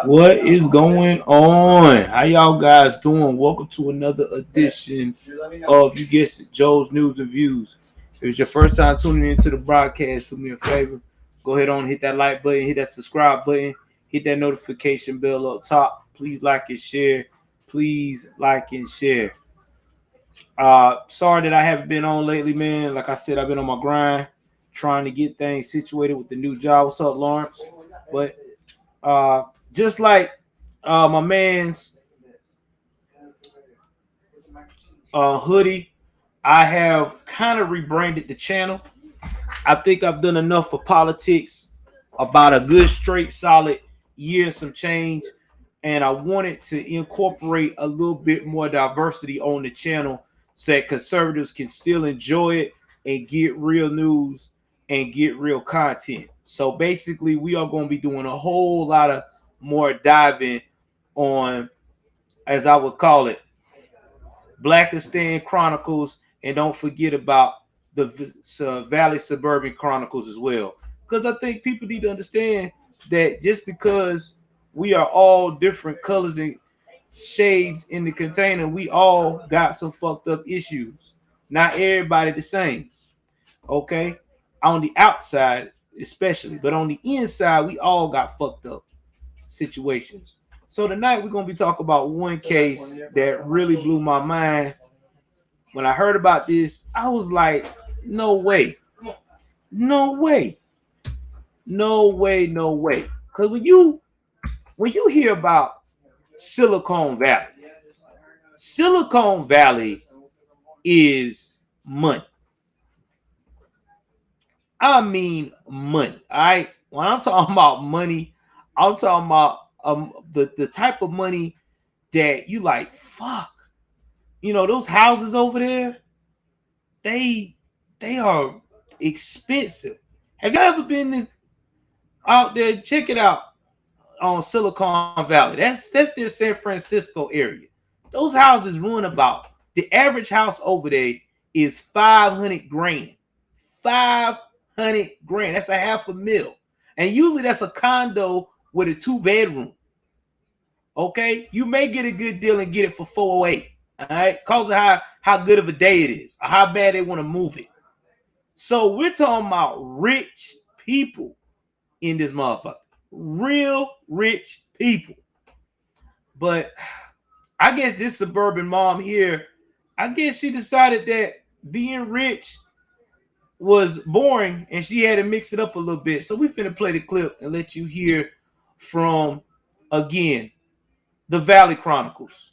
What is going on? How y'all guys doing? Welcome to another edition of, you guessed it, Joe's News and Views. If it's your first time tuning into the broadcast, do me a favor. Go ahead on, hit that like button, hit that subscribe button, hit that notification bell up top. Please like and share. Please like and share. Sorry that I haven't been on lately, man. Like I said, I've been on my grind, trying to get things situated with the new job. What's up, Lawrence? But uh, just like my man's hoodie, I have kind of rebranded the channel. I think I've done enough for politics, about a good, straight, solid year, some change. And I wanted to incorporate a little bit more diversity on the channel so that conservatives can still enjoy it and get real news and get real content. So basically, we are going to be doing a whole lot of more diving on, as I would call it, Blackistan Chronicles, and don't forget about the Valley Suburban Chronicles as well. Because I think people need to understand that just because we are all different colors and shades in the container, we all got some fucked up issues. Not everybody the same. Okay? On the outside, especially, but on the inside, we all got fucked up situations. So tonight we're gonna be talking about one case that really blew my mind. When I heard about this, I was like, no way, no way, no way, no way. Because when you hear about Silicon Valley, Silicon Valley is money. I mean money. All right. When I'm talking about money, I'm talking about the type of money that you like, fuck. You know, those houses over there, they are expensive. Have you ever been out there? Check it out on Silicon Valley. That's their San Francisco area. Those houses run about, the average house over there is 500 grand. 500 grand. That's a half a mil. And usually that's a condo with a 2-bedroom. Okay, you may get a good deal and get it for 408. All right, cause of how good of a day it is, or how bad they want to move it. So we're talking about rich people in this motherfucker, real rich people. But I guess this suburban mom here, I guess she decided that being rich was boring and she had to mix it up a little bit. So we finna play the clip and let you hear from, again, the Valley Chronicles.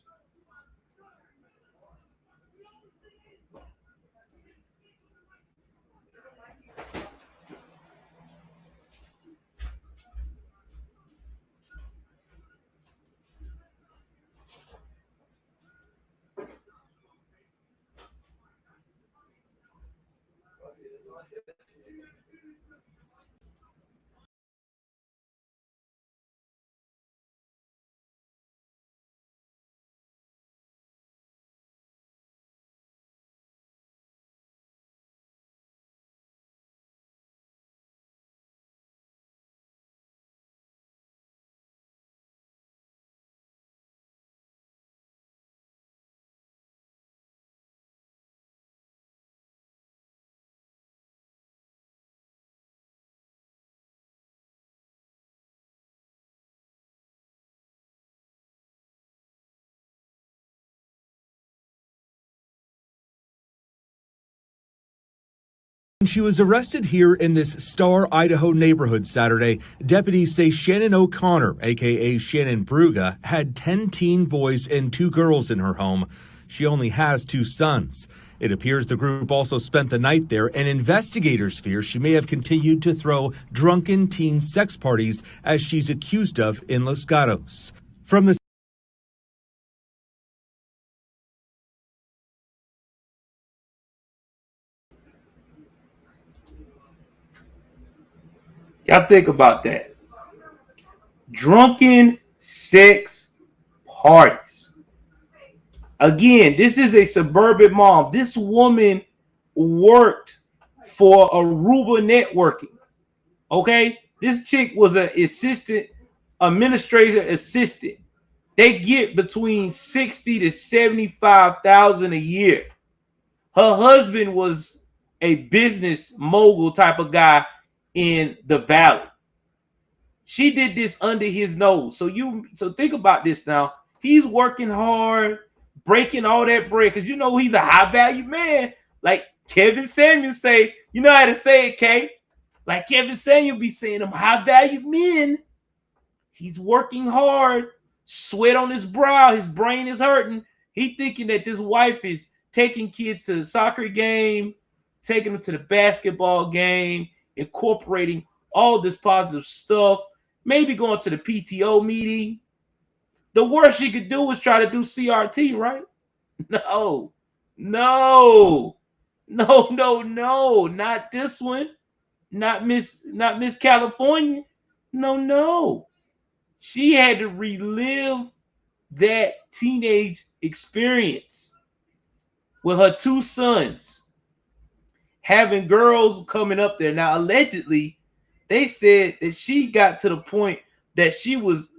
She was arrested here in this Star, Idaho neighborhood Saturday. Deputies say Shannon O'Connor, a.k.a. Shannon Bruga, had 10 teen boys and 2 girls in her home. She only has 2 sons. It appears the group also spent the night there, and investigators fear she may have continued to throw drunken teen sex parties as she's accused of in Los Gatos. From the Y'all think about that. Drunken sex parties. Again, this is a suburban mom. This woman worked for Aruba Networking. Okay? This chick was an assistant administrator assistant. They get between 60 to 75,000 a year. Her husband was a business mogul type of guy in the valley. She did this under his nose. So think about this now. He's working hard, breaking all that bread, because he's a high value man. Like Kevin Samuel say, you know how to say it, Kay? Like Kevin Samuel be saying them high value men. He's working hard, sweat on his brow, his brain is hurting. He thinking that this wife is taking kids to the soccer game, taking them to the basketball game, incorporating all this positive stuff, maybe going to the PTO meeting. The worst she could do is try to do CRT, right? No, not this one. Not Miss California. No. She had to relive that teenage experience with her two sons, having girls coming up there. Now, allegedly, they said that she got to the point that she was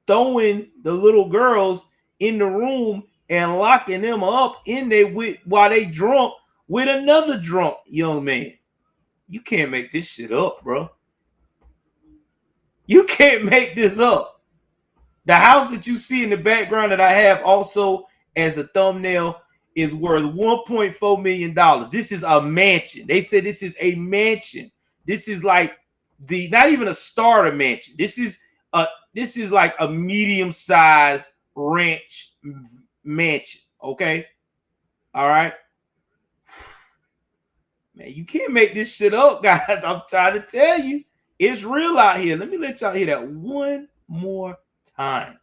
throwing the little girls in the room and locking them up in there while they drunk with another drunk young man. You can't make this shit up, bro. You can't make this up. The house that you see in the background that I have also as the thumbnail is worth $1.4 million. This is a mansion. They said this is a mansion. This is like not even a starter mansion. This is like a medium-sized ranch mansion. Okay. All right. Man, you can't make this shit up, guys. I'm trying to tell you. It's real out here. Let me let y'all hear that one more time.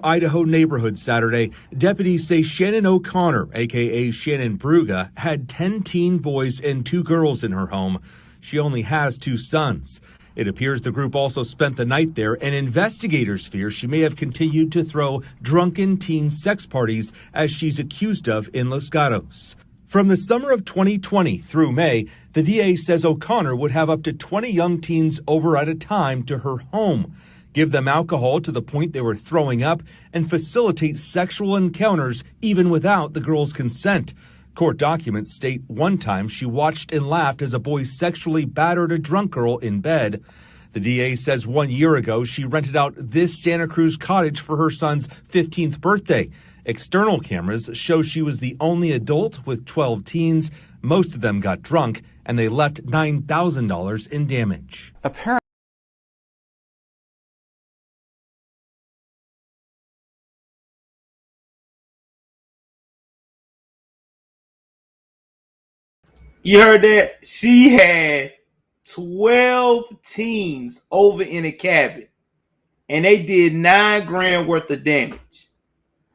Idaho neighborhood Saturday, deputies say Shannon O'Connor, aka Shannon Bruga, had 10 teen boys and 2 girls in her home. She only has 2 sons. It appears the group also spent the night there, and investigators fear she may have continued to throw drunken teen sex parties as she's accused of in Los Gatos. From the summer of 2020 through May, the DA says O'Connor would have up to 20 young teens over at a time to her home, give them alcohol to the point they were throwing up, and facilitate sexual encounters even without the girls' consent. Court documents state one time she watched and laughed as a boy sexually battered a drunk girl in bed. The DA says 1 year ago she rented out this Santa Cruz cottage for her son's 15th birthday. External cameras show she was the only adult with 12 teens. Most of them got drunk, and they left $9,000 in damage. Apparently, you heard that? She had 12 teens over in a cabin, and they did $9,000 worth of damage.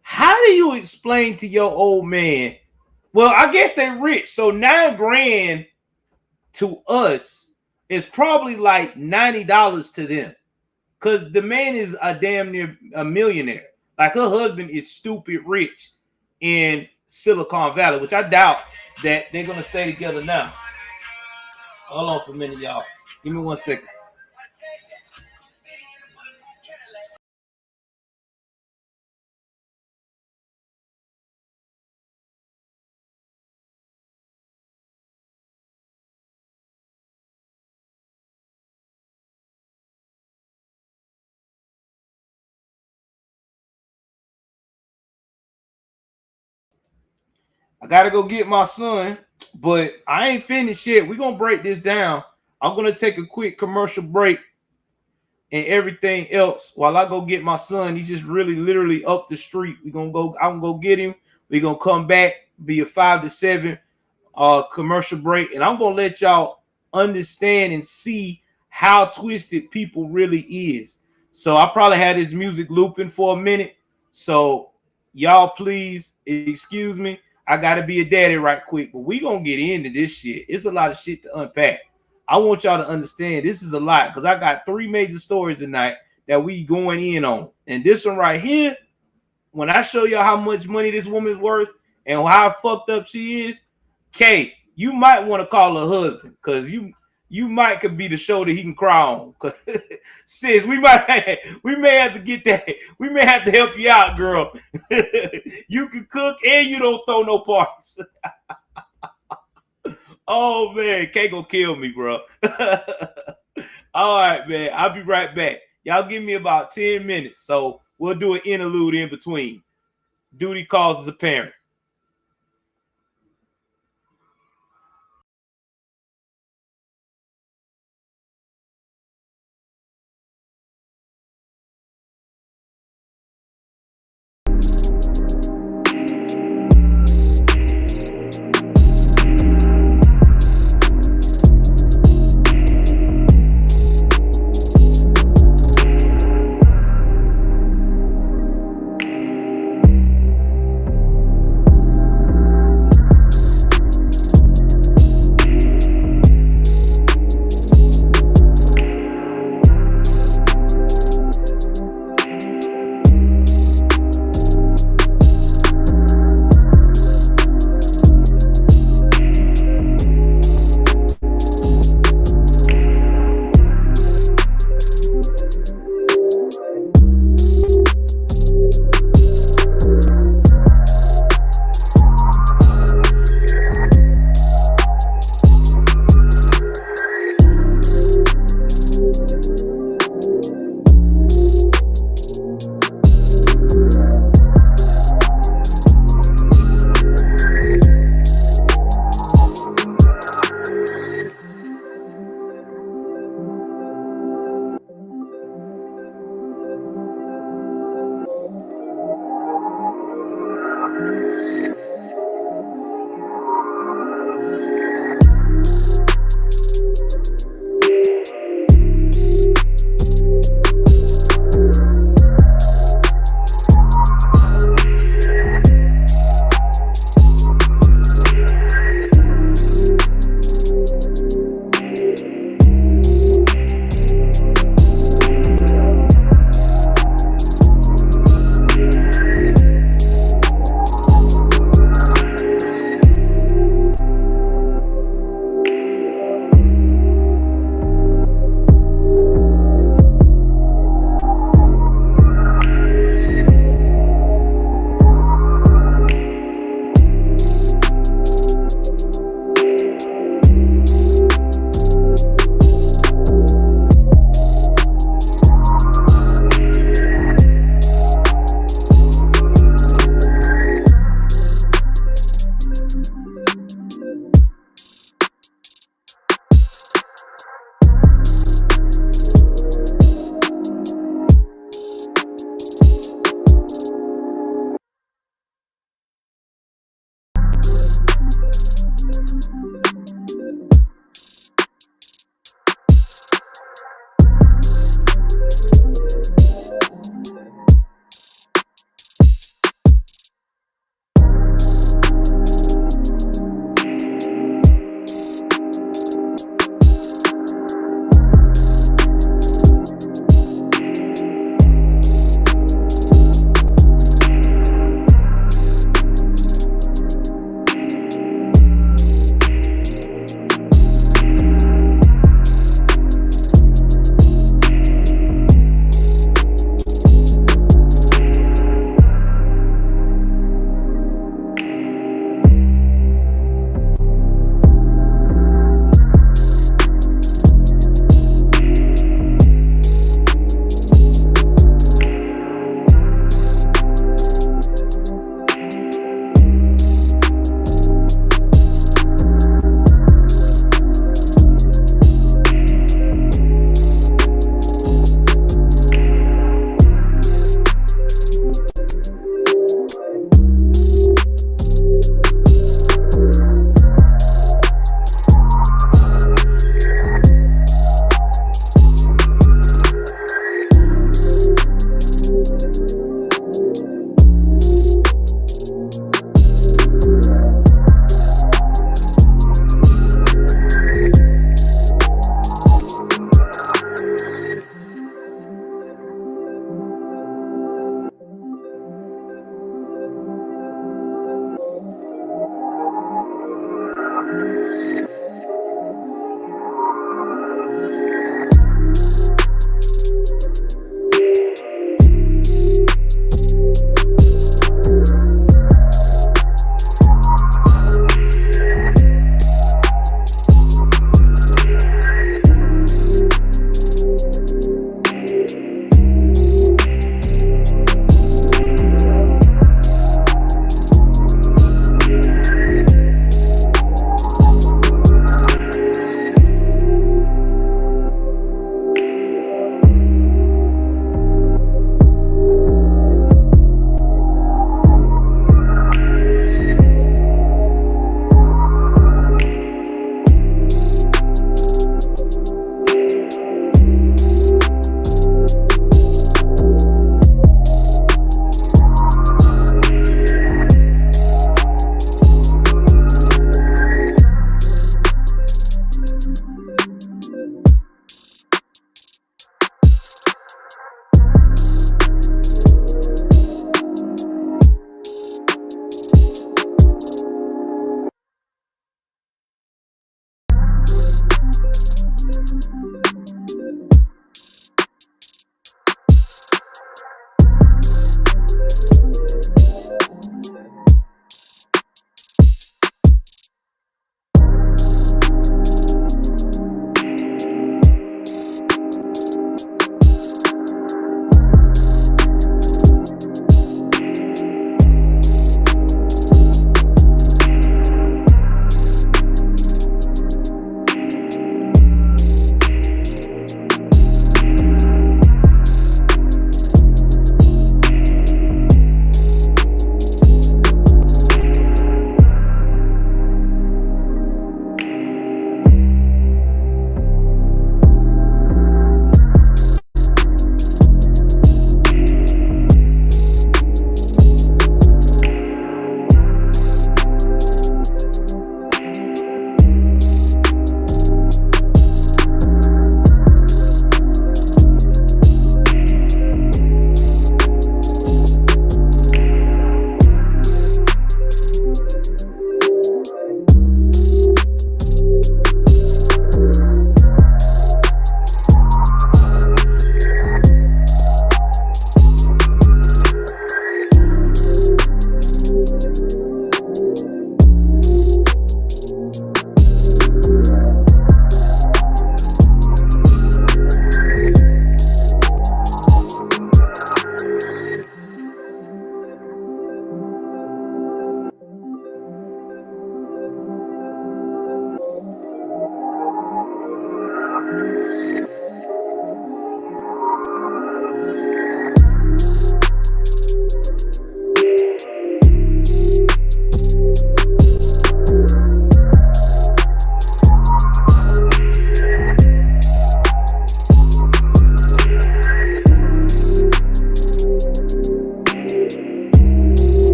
How do you explain to your old man? Well, I guess they're rich, so $9,000 to us is probably like $90 to them, because the man is a damn near a millionaire. Like her husband is stupid rich in Silicon Valley, which I doubt that they're gonna stay together now. Hold on for a minute, y'all. Give me 1 second. I gotta go get my son, but I ain't finished yet. We're gonna break this down. I'm gonna take a quick commercial break and everything else while I go get my son. He's just really literally up the street. I'm gonna go get him. We're gonna come back, be a 5 to 7 commercial break, and I'm gonna let y'all understand and see how twisted people really is. So I probably had this music looping for a minute. So y'all please excuse me. I gotta be a daddy right quick, but we gonna get into this shit. It's a lot of shit to unpack. I want y'all to understand this is a lot because I got 3 major stories tonight that we going in on. And this one right here, when I show y'all how much money this woman's worth and how fucked up she is, Kay, you might want to call her husband because you might could be the shoulder he can cry on. Sis, we may have to get that. We may have to help you out, girl. You can cook and you don't throw no parties. Oh man, Kay gonna kill me, bro. All right, man. I'll be right back. Y'all give me about 10 minutes. So we'll do an interlude in between. Duty calls as a parent.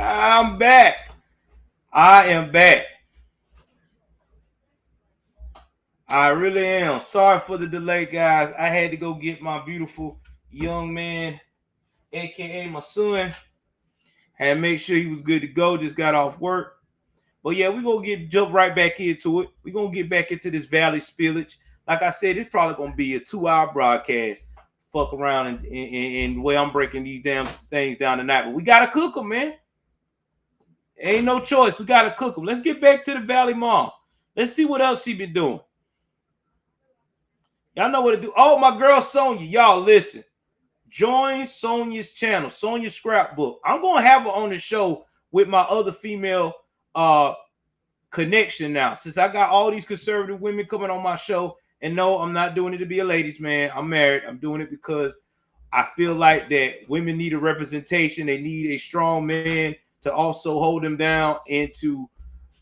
I'm back. I am back. I really am. Sorry for the delay, guys. I had to go get my beautiful young man, aka my son, and make sure he was good to go. Just got off work. But yeah, we're gonna jump right back into it. We're gonna get back into this Valley spillage. Like I said, it's probably gonna be a 2-hour broadcast. Fuck around and the way I'm breaking these damn things down tonight. But we gotta cook them, man. Ain't no choice. We gotta cook them. Let's get back to the Valley Mom. Let's see what else she been doing. Y'all know what to do. Oh, my girl Sonya. Y'all listen. Join Sonya's channel, Sonya's Scrapbook. I'm gonna have her on the show with my other female connection now. Since I got all these conservative women coming on my show, and no, I'm not doing it to be a ladies' man. I'm married. I'm doing it because I feel like that women need a representation. They need a strong man to also hold them down and to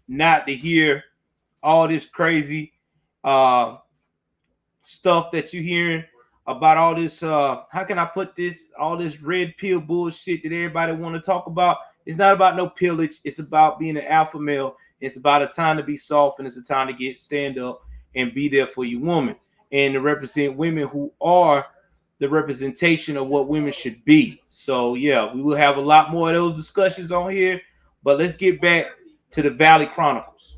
not to hear all this crazy stuff that you're hearing about all this how can I put this, all this red pill bullshit that everybody want to talk about. It's not about no pillage. It's about being an alpha male. It's about a time to be soft, and it's a time to stand up and be there for your woman and to represent women who are the representation of what women should be. So yeah, we will have a lot more of those discussions on here, but let's get back to the Valley Chronicles.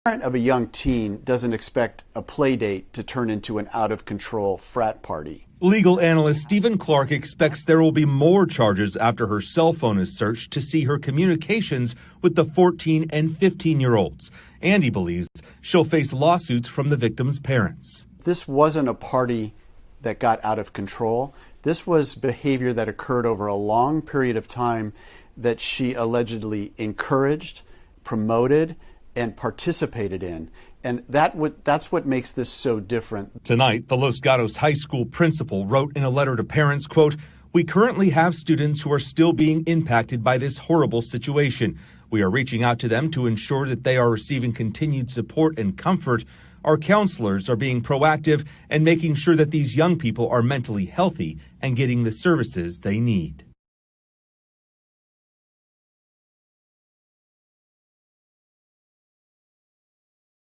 Parent of a young teen doesn't expect a play date to turn into an out-of-control frat party. Legal analyst Stephen Clark expects there will be more charges after her cell phone is searched to see her communications with the 14 and 15-year-olds. And he believes she'll face lawsuits from the victim's parents. This wasn't a party that got out of control. This was behavior that occurred over a long period of time that she allegedly encouraged, promoted, and participated in. And that's what makes this so different. Tonight, the Los Gatos High School principal wrote in a letter to parents, quote, "We currently have students who are still being impacted by this horrible situation. We are reaching out to them to ensure that they are receiving continued support and comfort. Our counselors are being proactive and making sure that these young people are mentally healthy and getting the services they need."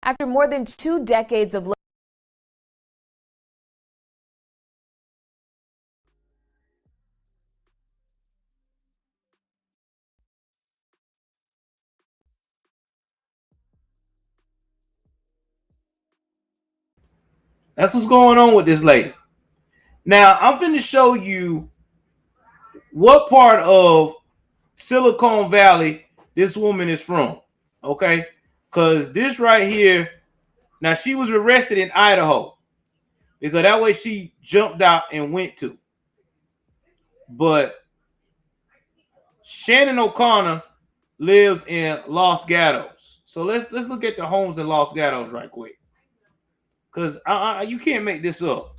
After more than 2 decades of That's what's going on with this lady. Now, I'm going to show you what part of Silicon Valley this woman is from, okay? Because this right here, now she was arrested in Idaho because that way she jumped out and went to. But Shannon O'Connor lives in Los Gatos. So let's look at the homes in Los Gatos right quick. Because you can't make this up.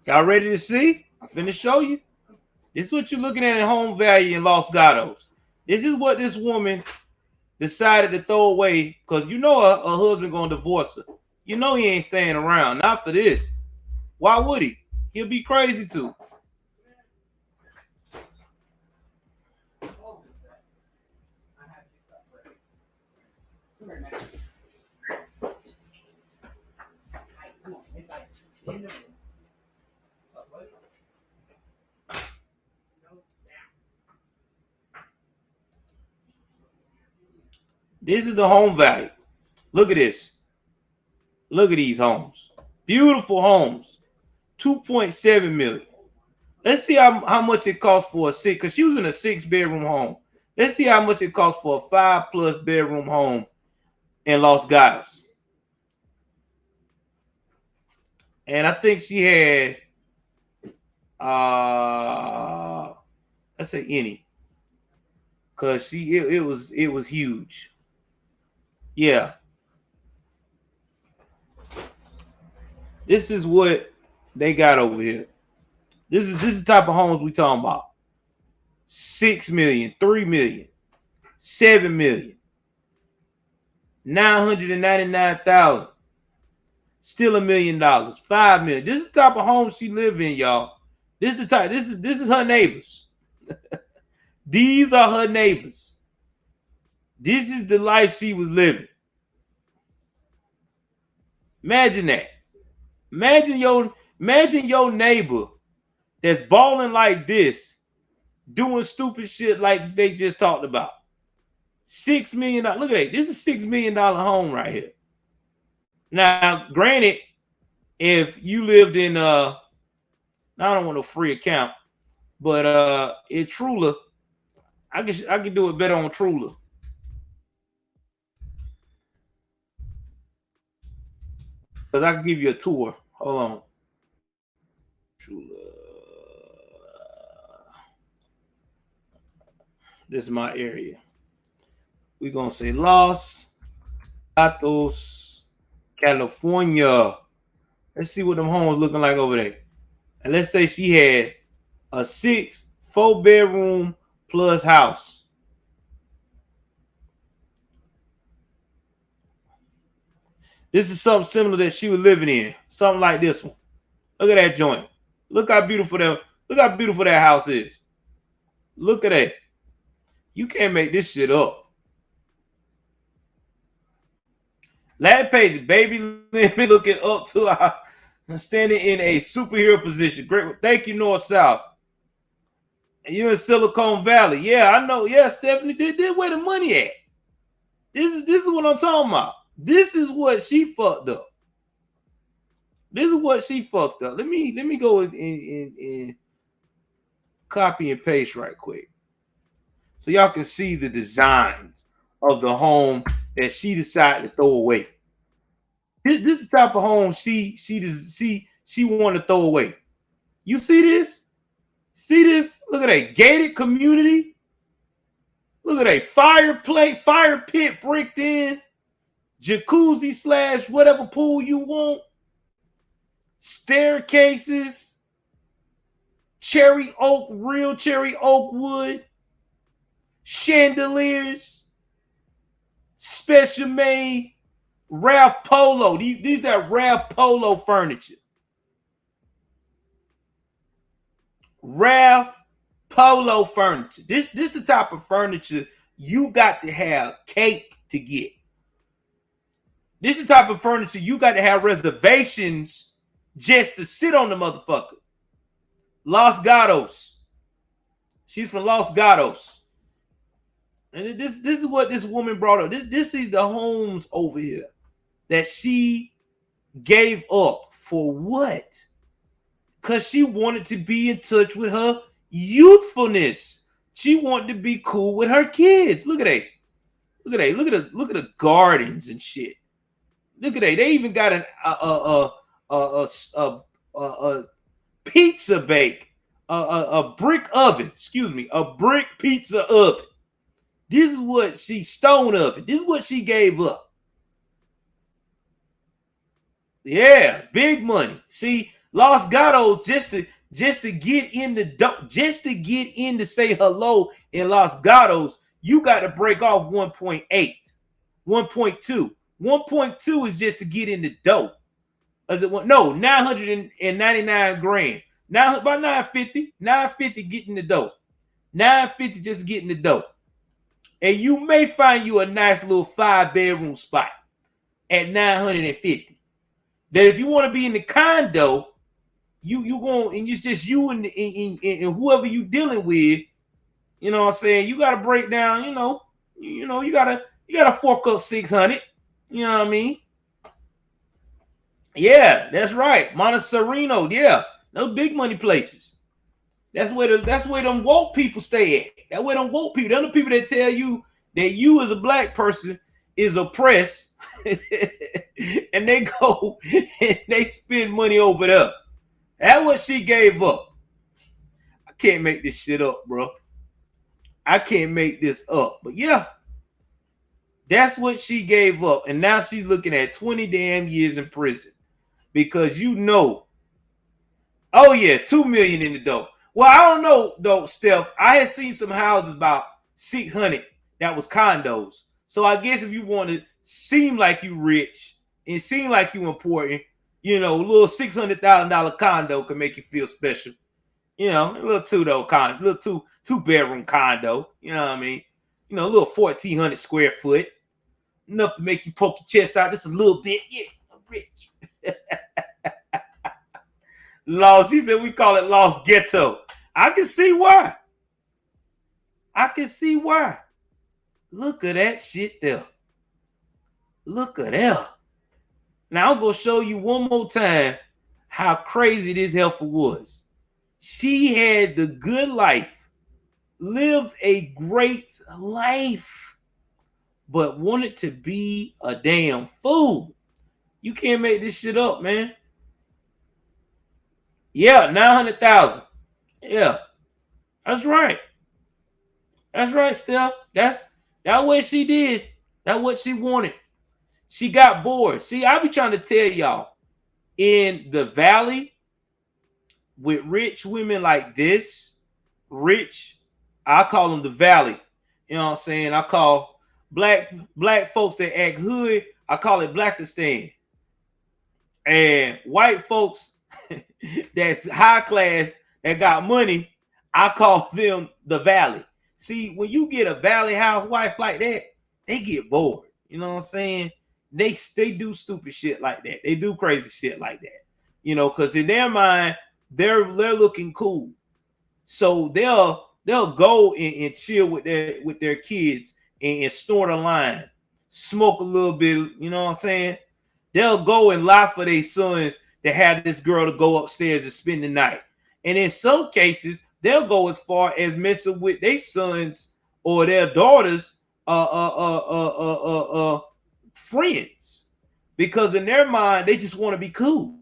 Y'all ready to see? I'm finna show you. This is what you're looking at in home value in Los Gatos. This is what this woman decided to throw away because you know her husband gonna divorce her. You know he ain't staying around. Not for this. Why would he? He'll be crazy too. This is the home value. Look at this. Look at these homes. Beautiful homes. 2.7 million. Let's see how much it costs for a six, because she was in a 6-bedroom home. Let's see how much it costs for a 5+ bedroom home in Los Gatos. And I think she had let's say any. Cause it was huge. Yeah. This is what they got over here. This is the type of homes we talking about. 6 million, 3 million, 7 million, 999,000. Still $1 million, 5 million. This is the type of home she live in, y'all. This is the type. This is her neighbors. These are her neighbors. This is the life she was living. Imagine that. Imagine your neighbor that's balling like this, doing stupid shit like they just talked about. $6 million. Look at that. This is $6 million home right here. Now, granted, if you lived in I don't want no free account, but in Trula, I can do it better on Trula. Because I can give you a tour. Hold on. Trula. This is my area. We're going to say Los Gatos, California. Let's see what them homes looking like over there. And let's say she had a 4-bedroom plus house. This is something similar that she was living in. Something like this one. Look at that joint. Look how beautiful that house is. Look at that. You can't make this shit up. Last page, baby, let me look it up to our standing in a superhero position. Great. Thank you, North South. And you're in Silicon Valley. Yeah, I know. Yeah, Stephanie, did where the money at. This is what I'm talking about. This is what she fucked up. This is what she fucked up. Let me go and copy and paste right quick, so y'all can see the designs of the home that she decided to throw away. This is the type of home she wanted to throw away. You see this? See this? Look at that gated community. Look at that fire pit bricked in, jacuzzi / whatever pool you want, staircases, real cherry oak wood, chandeliers, special made Ralph Polo. These are Ralph Polo furniture. Ralph Polo furniture. This the type of furniture you got to have cake to get. This is the type of furniture you got to have reservations just to sit on the motherfucker. Los Gatos. She's from Los Gatos. And this is what this woman brought up. This is the homes over here that she gave up for what? Because she wanted to be in touch with her youthfulness. She wanted to be cool with her kids. Look at that. Look at the gardens and shit. Look at that. They even got a pizza bake, a brick oven. Excuse me, a brick pizza oven. This is what she stone oven. This is what she gave up. Yeah, big money. See, Los Gatos just to get in to say hello in Los Gatos, you got to break off 1.8, 1.2. 1.2 is just to get in the dough. As it went, no, 999 grand. Now about 950 getting the dough. 950 just getting the dough. And you may find you a nice little 5-bedroom spot at 950. That if you want to be in the condo, you going and it's just you and whoever you dealing with, you know what I'm saying? You got to break down, you You gotta fork up 600. You know what I mean? Yeah, that's right. Montserino, yeah, those big money places. That's where them woke people stay at. That's where them woke people. They're the people that tell you that you as a black person is oppressed, and they go and they spend money over there. That's what she gave up. I can't make this shit up, bro. I can't make this up. But yeah, that's what she gave up, and now she's looking at 20 damn years in prison because you know. Oh yeah, 2 million in the dough. Well, I don't know though, Steph. I had seen some houses about 600 that was condos. So I guess if you want to seem like you rich and seem like you important, you know, a little $600,000 condo can make you feel special. You know, a little two bedroom condo. You know what I mean? You know, a little 1,400 square foot, enough to make you poke your chest out just a little bit. Yeah, I'm rich. Lost. He said we call it Lost Ghetto. I can see why. I can see why. Look at that shit there. Look at that. Now I'm gonna show you one more time how crazy this heifer was. She had the good life, lived a great life, but wanted to be a damn fool. You can't make this shit up, man. Yeah, 900,000. Yeah, that's right. That's right, Steph. That's what she did. That's what she wanted. She got bored. See, I be trying to tell y'all, in the valley, with rich women like this, I call them the valley. You know what I'm saying? I call black folks that act hood, I call it Blackistan. And white folks that's high class that got money, I call them the valley. See, when you get a valley housewife like that, they get bored. You know what I'm saying? They do stupid shit like that. They do crazy shit like that. You know, because in their mind, they're looking cool. So they'll go and chill with their kids and snort a line, smoke a little bit, you know what I'm saying? They'll go and lie for their sons to have this girl to go upstairs and spend the night. And in some cases, they'll go as far as messing with their sons or their daughters friends. Because in their mind, they just want to be cool.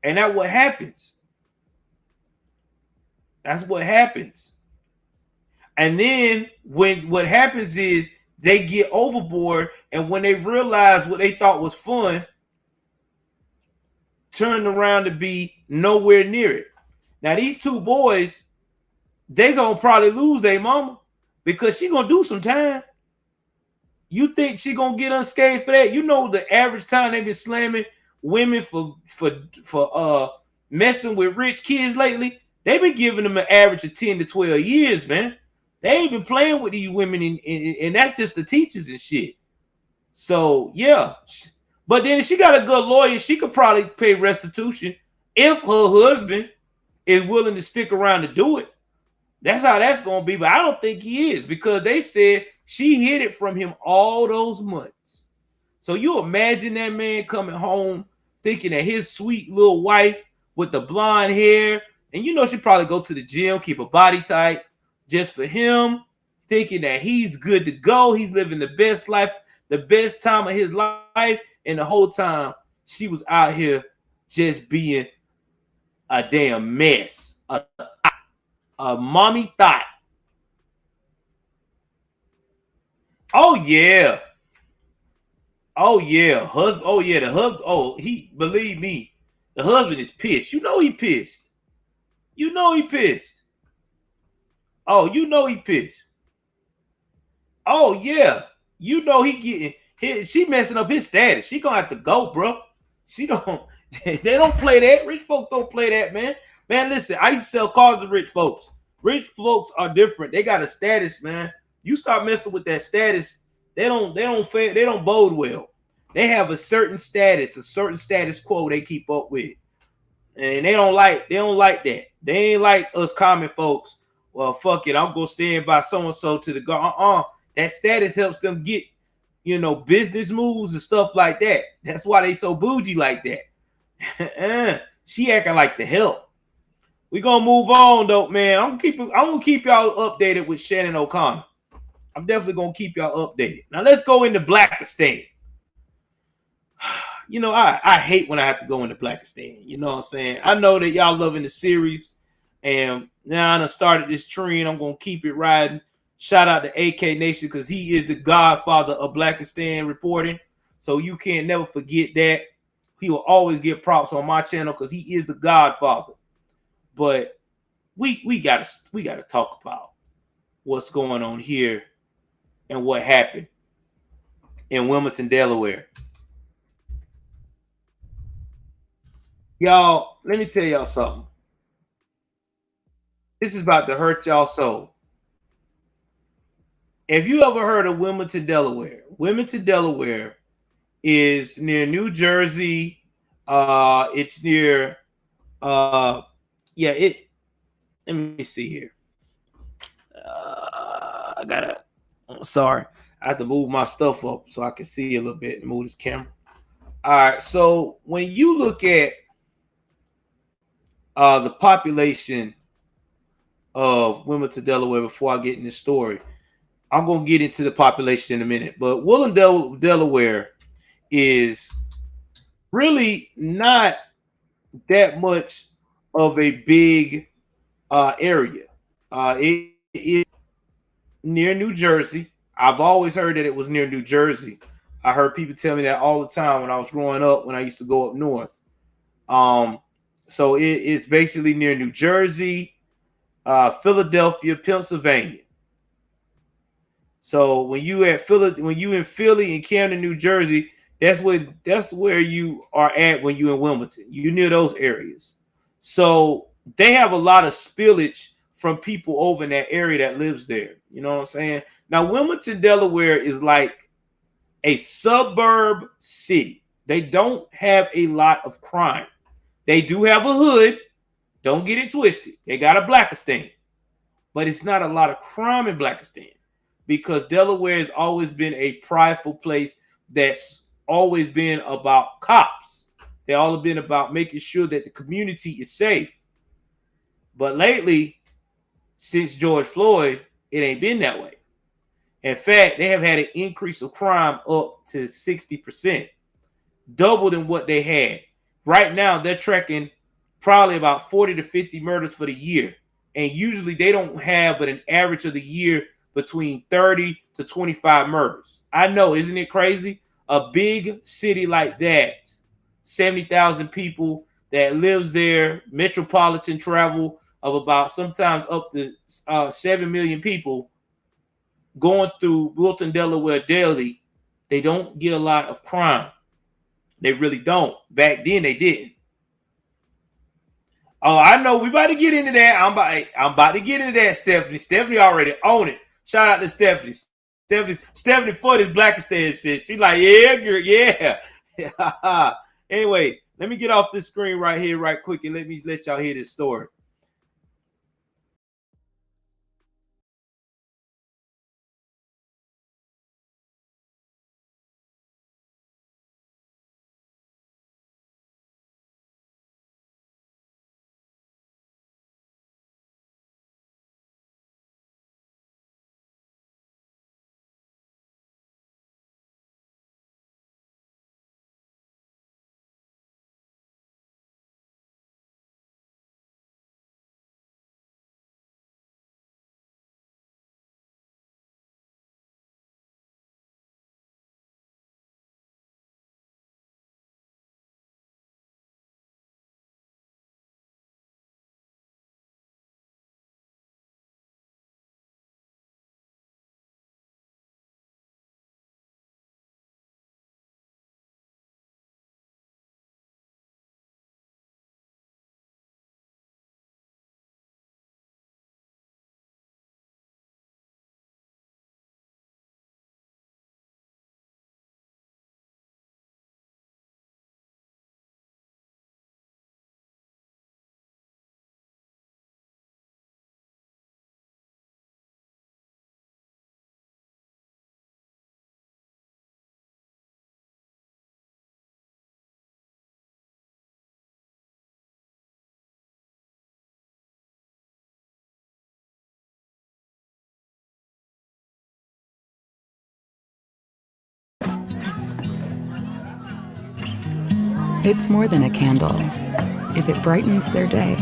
And that's what happens. That's what happens. And then what happens is they get overboard, and when they realize what they thought was fun, turned around to be nowhere near it. Now these two boys, they gonna probably lose their mama because she gonna do some time. You think she gonna get unscathed for that? You know the average time they been slamming women for messing with rich kids lately. They've been giving them an average of 10 to 12 years, man. They ain't been playing with these women, and that's just the teachers and shit. So yeah, but then if she got a good lawyer, she could probably pay restitution if her husband is willing to stick around to do it. That's how that's gonna be. But I don't think he is, because they said she hid it from him all those months. So you imagine that man coming home thinking that his sweet little wife with the blonde hair, and you know she probably go to the gym, keep her body tight just for him, thinking that he's good to go. He's living the best life, the best time of his life, and the whole time she was out here just being a damn mess, a mommy thought. Oh yeah. Oh yeah. Husband. Oh yeah. The husband. Oh, he, believe me, the husband is pissed. You know he pissed. You know he pissed. Oh, you know he pissed. Oh yeah. You know he getting she messing up his status. She gonna have to go, bro. She don't. They don't play that. Rich folks don't play that, man. Man, listen. I used to sell cars to rich folks. Rich folks are different. They got a status, man. You start messing with that status, they don't bode well. They have a certain status quo they keep up with, and they don't like that. They ain't like us common folks. Well, fuck it, I'm gonna stand by so and so to the guard. That status helps them get, business moves and stuff like that. That's why they so bougie like that. She acting like the help. We gonna move on though, man. I'm gonna keep y'all updated with Shannon O'Connor. I'm definitely gonna keep y'all updated. Now let's go into Blackistan. I hate when I have to go into Blackistan. You know what I'm saying? I know that y'all loving the series, and now I done started this trend. I'm gonna keep it riding. Shout out to AK Nation because he is the godfather of Blackistan reporting. So you can't never forget that. He will always get props on my channel because he is the godfather. But we gotta talk about what's going on here and what happened in Wilmington, Delaware. Y'all, let me tell y'all something. This is about to hurt y'all soul. If you ever heard of Wilmington, Delaware is near New Jersey. It's near let me see here. Sorry. I have to move my stuff up so I can see a little bit and move this camera. All right, so when you look at the population of Wilmington, Delaware, before I get in this story, I'm going to get into the population in a minute. But Wilmington, Delaware is really not that much of a big area. It is near New Jersey. I've always heard that it was near New Jersey. I heard people tell me that all the time when I was growing up, when I used to go up north. So it's basically near New Jersey, Philadelphia, Pennsylvania. So when you in Philly and Camden, New Jersey, that's where you are at when you're in Wilmington. You're near those areas. So they have a lot of spillage from people over in that area that lives there. You know what I'm saying? Now, Wilmington, Delaware is like a suburb city. They don't have a lot of crime. They do have a hood. Don't get it twisted. They got a Blackistan. But it's not a lot of crime in Blackistan because Delaware has always been a prideful place that's always been about cops. They all have been about making sure that the community is safe. But lately, since George Floyd, it ain't been that way. In fact, they have had an increase of crime up to 60%, double than what they had. Right now, they're tracking probably about 40 to 50 murders for the year. And usually they don't have but an average of the year between 30 to 25 murders. I know, isn't it crazy? A big city like that, 70,000 people that lives there, metropolitan travel of about sometimes up to 7 million people going through Wilton, Delaware daily. They don't get a lot of crime. They really don't. Back then they didn't. Oh, I know. We about to get into that. I'm about to get into that, Stephanie. Stephanie already own it. Shout out to Stephanie. Stephanie for this Blackistan shit. She like, yeah, girl, yeah. Anyway, let me get off this screen right here, right quick, and let y'all hear this story. It's more than a candle if it brightens their day.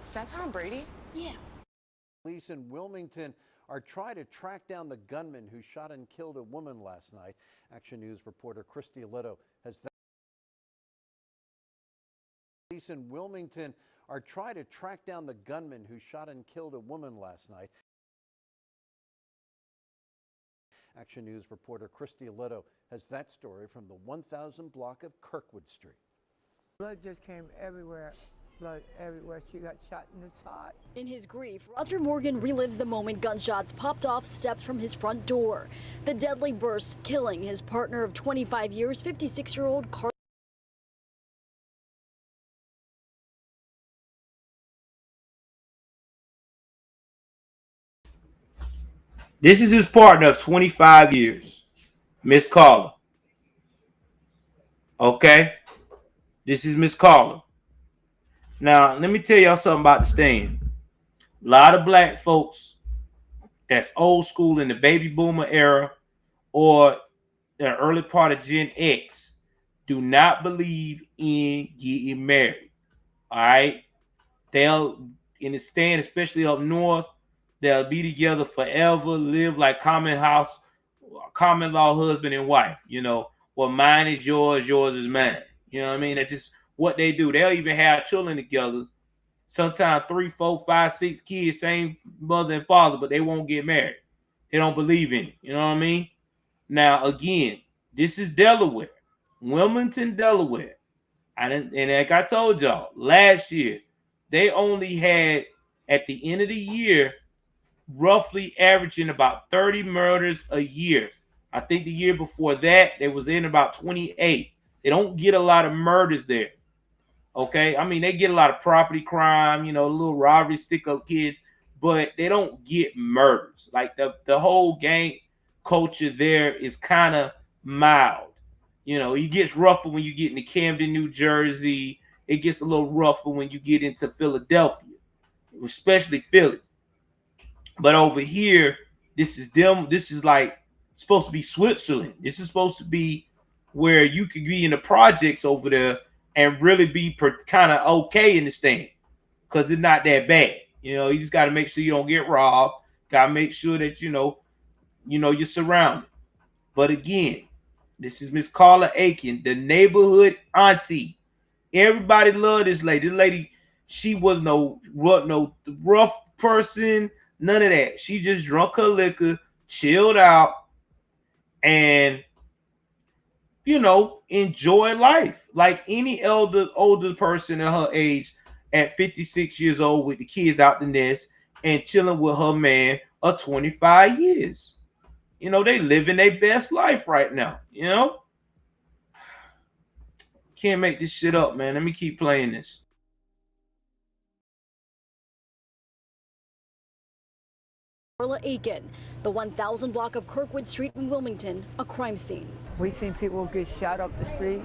Is that Tom Brady? Yeah. Police in Wilmington are trying to track down the gunman who shot and killed a woman last night. Action News reporter Christy Alito has that. Police in Wilmington are trying to track down the gunman who shot and killed a woman last night. Action News reporter Christy Alito has that story from the 1000 block of Kirkwood Street. Blood just came everywhere. Blood everywhere. She got shot in the side. In his grief, Roger Morgan relives the moment gunshots popped off steps from his front door. The deadly burst killing his partner of 25 years, 56-year-old Carl. This is his partner of 25 years, Miss Carla. Okay? This is Miss Carla. Now, let me tell y'all something about the stand. A lot of black folks that's old school in the baby boomer era or the early part of Gen X do not believe in getting married. All right? They'll, in the stand, especially up north, they'll be together forever, live like common law husband and wife. You know, well, mine is yours, yours is mine. You know what I mean? That's just what they do. They'll even have children together. Sometimes 3, 4, 5, 6 kids, same mother and father, but they won't get married. They don't believe in it. You know what I mean? Now, again, this is Delaware, Wilmington, Delaware. And like I told y'all, last year, they only had, at the end of the year, roughly averaging about 30 murders a year. I think the year before that, they was in about 28. They don't get a lot of murders there. Okay? I mean, they get a lot of property crime, you know, little robbery, stick-up kids, but they don't get murders. Like the whole gang culture there is kind of mild. You know, it gets rougher when you get into Camden, New Jersey. It gets a little rougher when you get into Philadelphia, especially Philly. But over here, this is them. This is like supposed to be Switzerland. This is supposed to be where you could be in the projects over there and really be kind of okay in the stand because it's not that bad. You know, you just got to make sure you don't get robbed. Got to make sure that you know you're surrounded. But again, this is Miss Carla Aiken, the neighborhood auntie. Everybody loved this lady. This lady, she was no rough person. None of that. She just drunk her liquor, chilled out, and, you know, enjoy life. Like any older person in her age at 56 years old with the kids out the nest and chilling with her man of 25 years. You know, they living their best life right now, you know? Can't make this shit up, man. Let me keep playing this. Carla Aiken, the 1000 block of Kirkwood Street in Wilmington, a crime scene. We've seen people get shot up the street,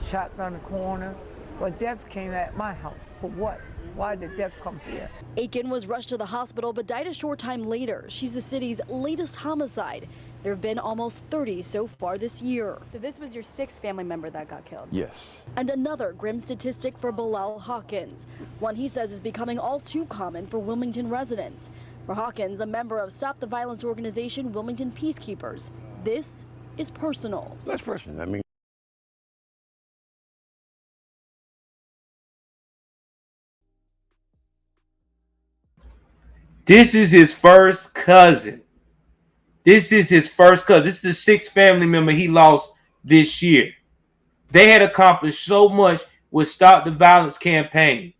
shot around the corner. Well, death came at my house. For what? Why did death come here? Aiken was rushed to the hospital but died a short time later. She's the city's latest homicide. There have been almost 30 so far this year. So this was your sixth family member that got killed? Yes. And another grim statistic for Bilal Hawkins, one he says is becoming all too common for Wilmington residents. For Hawkins, a member of Stop the Violence organization Wilmington Peacekeepers, this is personal. That's personal. I mean, this is his first cousin. This is his first cousin. This is the sixth family member he lost this year. They had accomplished so much with Stop the Violence campaign.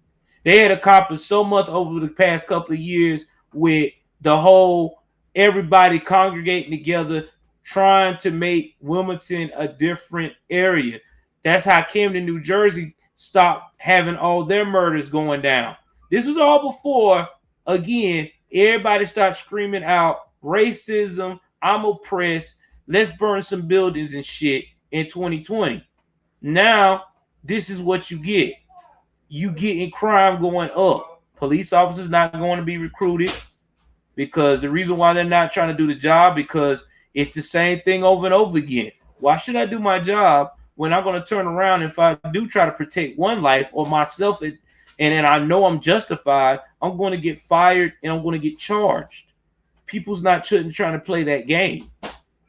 They had accomplished so much over the past couple of years with the whole everybody congregating together, trying to make Wilmington a different area. That's how Camden, New Jersey stopped having all their murders going down. This was all before, again, everybody started screaming out racism, I'm oppressed, let's burn some buildings and shit in 2020. Now, this is what you get. You getting crime going up. Police officers not going to be recruited because the reason why they're not trying to do the job because it's the same thing over and over again. Why should I do my job when I'm going to turn around if I do try to protect one life or myself and then I know I'm justified, I'm going to get fired and I'm going to get charged. People's not trying to play that game.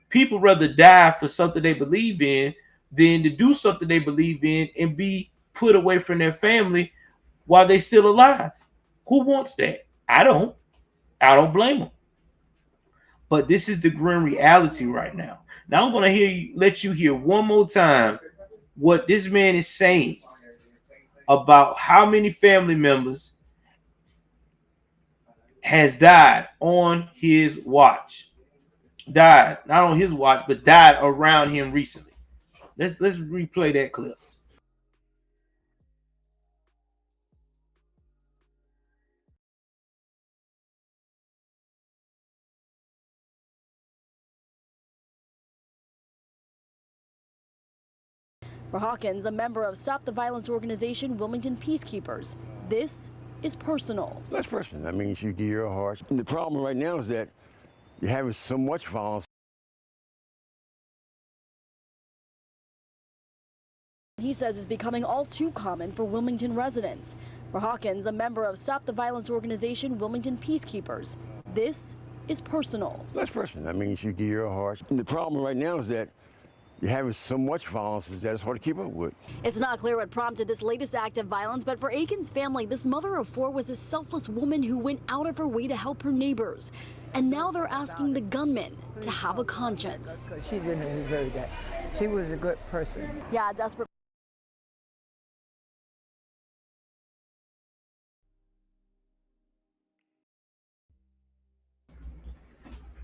People rather die for something they believe in than to do something they believe in and be put away from their family while they're still alive. Who wants that? I don't blame them. But this is the grim reality right now. Now I'm going to let you hear one more time what this man is saying about how many family members has died on his watch. Died, not on his watch, but died around him recently. Let's replay that clip. For Hawkins, a member of Stop the Violence organization Wilmington Peacekeepers, this is personal. that's personal. That means you give your heart. And the problem right now is that you're having so much violence. He says is becoming all too common for Wilmington residents. For Hawkins, a member of Stop the Violence organization Wilmington Peacekeepers, this is personal. That's personal. That means you give your heart. And the problem right now is that you're having so much violence that it's hard to keep up with. It's not clear what prompted this latest act of violence, but for Aiken's family, this mother of four was a selfless woman who went out of her way to help her neighbors. And now they're asking the gunman to have a conscience. She didn't deserve that. She was a good person. Yeah, desperate.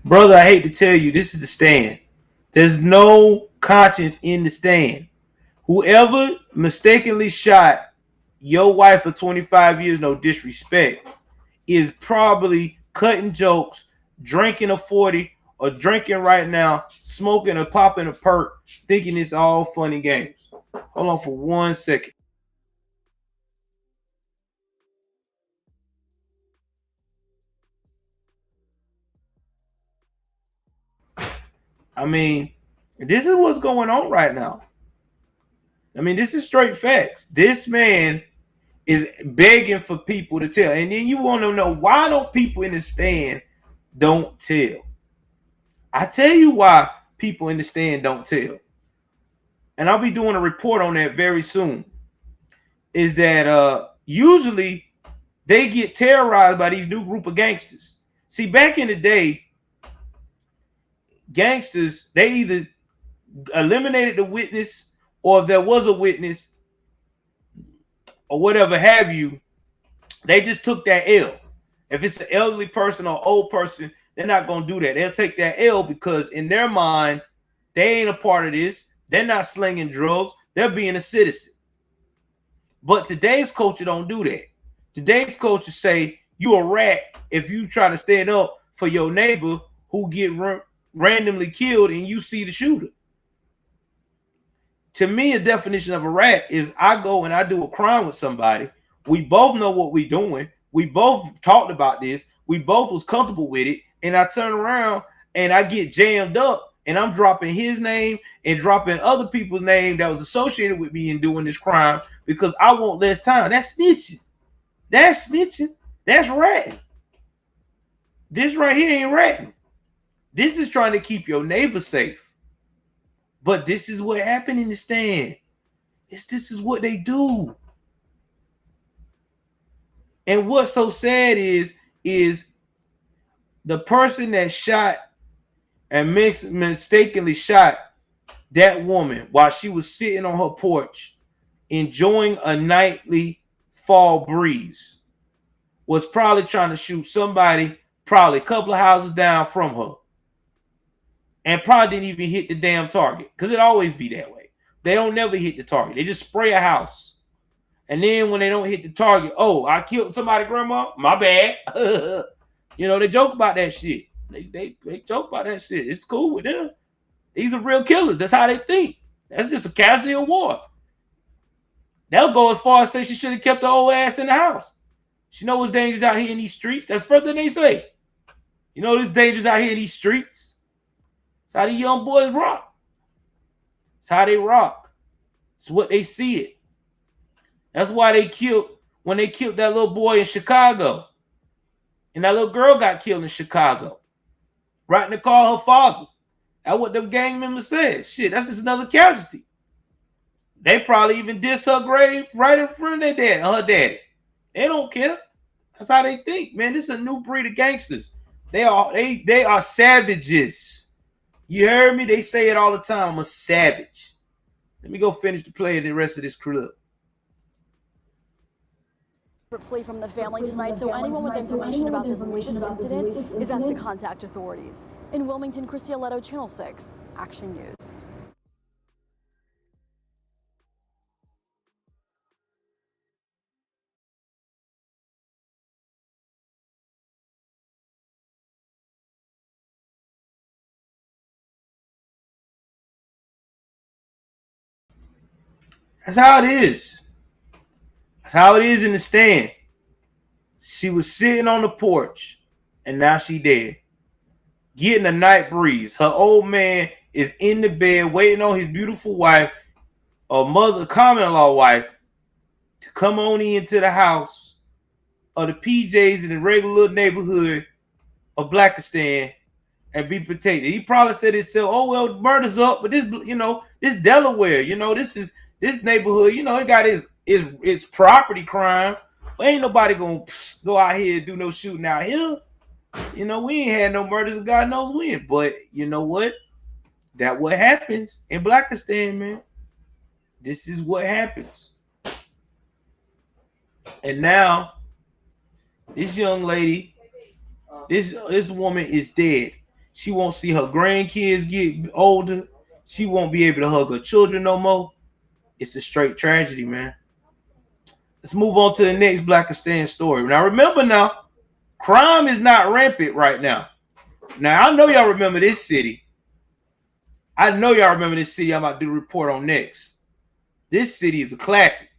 Brother, I hate to tell you, this is the stand. There's no conscience in the stand. Whoever mistakenly shot your wife for 25 years, no disrespect, is probably cutting jokes, drinking a 40, or drinking right now, smoking or popping a perk, thinking it's all fun and games. Hold on for 1 second. I mean, this is what's going on right now. I mean, this is straight facts. This man is begging for people to tell. And then you want to know, why don't people in the stand don't tell? I tell you why people in the stand don't tell. And I'll be doing a report on that very soon. Is that usually they get terrorized by these new group of gangsters. See, back in the day, gangsters, they either eliminated the witness, or if there was a witness or whatever have you, they just took that L. If it's an elderly person or old person, they're not going to do that. They'll take that L because in their mind, they ain't a part of this. They're not slinging drugs. They're being a citizen. But today's culture don't do that. Today's culture say you a rat if you try to stand up for your neighbor who get randomly killed and you see the shooter. To me, a definition of a rat is I go and I do a crime with somebody We both know what we're doing. We both talked about this. We both was comfortable with it. And I turn around and I get jammed up and I'm dropping his name and dropping other people's name that was associated with me in doing this crime because I want less time. That's snitching. That's snitching. That's ratting. This right here ain't ratting. This is trying to keep your neighbor safe. But this is what happened in the stand. This is what they do. And what's so sad is the person that shot and mistakenly shot that woman while she was sitting on her porch enjoying a nightly fall breeze was probably trying to shoot somebody probably a couple of houses down from her and probably didn't even hit the damn target because it always be that way. They don't never hit the target. They just spray a house. And then when they don't hit the target, oh, I killed somebody, grandma. My bad. You know, they joke about that shit. They joke about that shit. It's cool with them. These are real killers. That's how they think. That's just a casualty of war. They'll go as far as say she should have kept her old ass in the house. She know it's dangerous out here in these streets. That's further than they say. You know it's dangerous out here in these streets. It's how these young boys rock. It's how they rock. It's what they see it. That's why when they killed that little boy in Chicago. And that little girl got killed in Chicago. Right in the car of her father. That's what them gang members said. Shit, that's just another casualty. They probably even diss her grave right in front of their dad, her daddy. They don't care. That's how they think, man. This is a new breed of gangsters. They are savages. You heard me? They say it all the time. I'm a savage. Let me go finish the play of the rest of this clip. Plea from the family tonight, so anyone with information about this latest incident is asked to contact authorities. In Wilmington, Christy Aletto, Channel 6, Action News. That's how it is. That's how it is in the stand. She was sitting on the porch, and now she dead. Getting a night breeze. Her old man is in the bed waiting on his beautiful wife, or mother, common-law wife, to come on into the house of the PJs in the regular little neighborhood of Blackistan and be protected. He probably said himself, oh, well, murder's up, but this, this Delaware, this neighborhood, it got its property crime. But ain't nobody gonna go out here and do no shooting out here. We ain't had no murders, God knows when. But you know what? That what happens in Blackistan, man. This is what happens. And now, this young lady, this woman is dead. She won't see her grandkids get older. She won't be able to hug her children no more. It's a straight tragedy, man. Let's move on to the next Blackistan story. Now, remember crime is not rampant right now. Now, I know y'all remember this city. I'm about to do the report on next. This city is a classic.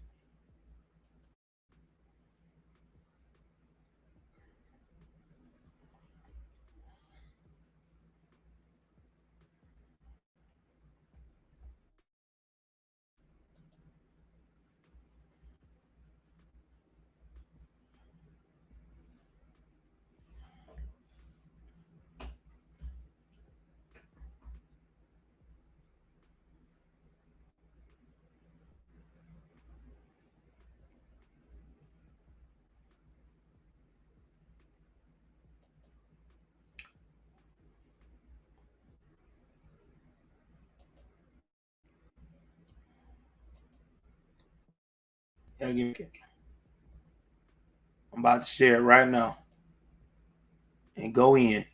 I'm about to share it right now and go in.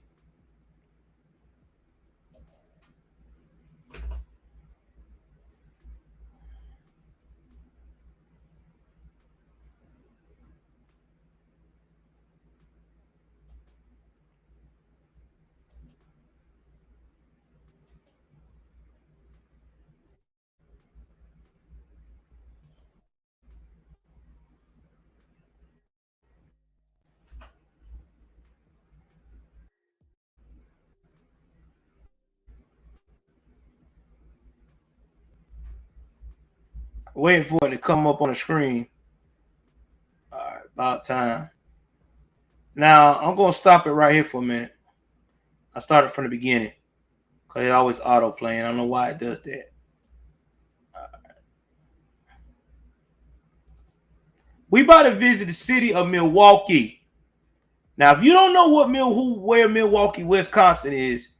Waiting for it to come up on the screen. All right, about time. Now I'm gonna stop it right here for a minute. I started from the beginning because it always auto playing. I don't know why it does that. We about to visit the city of Milwaukee. Now, if you don't know where Milwaukee, Wisconsin is,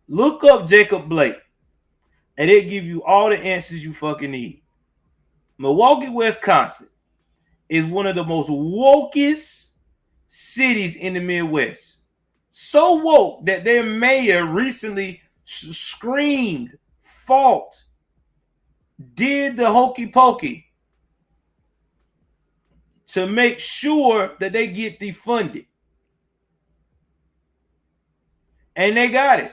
look up Jacob Blake, and it give you all the answers you fucking need. Milwaukee, Wisconsin is one of the most wokest cities in the Midwest. So woke that their mayor recently screamed, fought, did the hokey pokey to make sure that they get defunded. And they got it.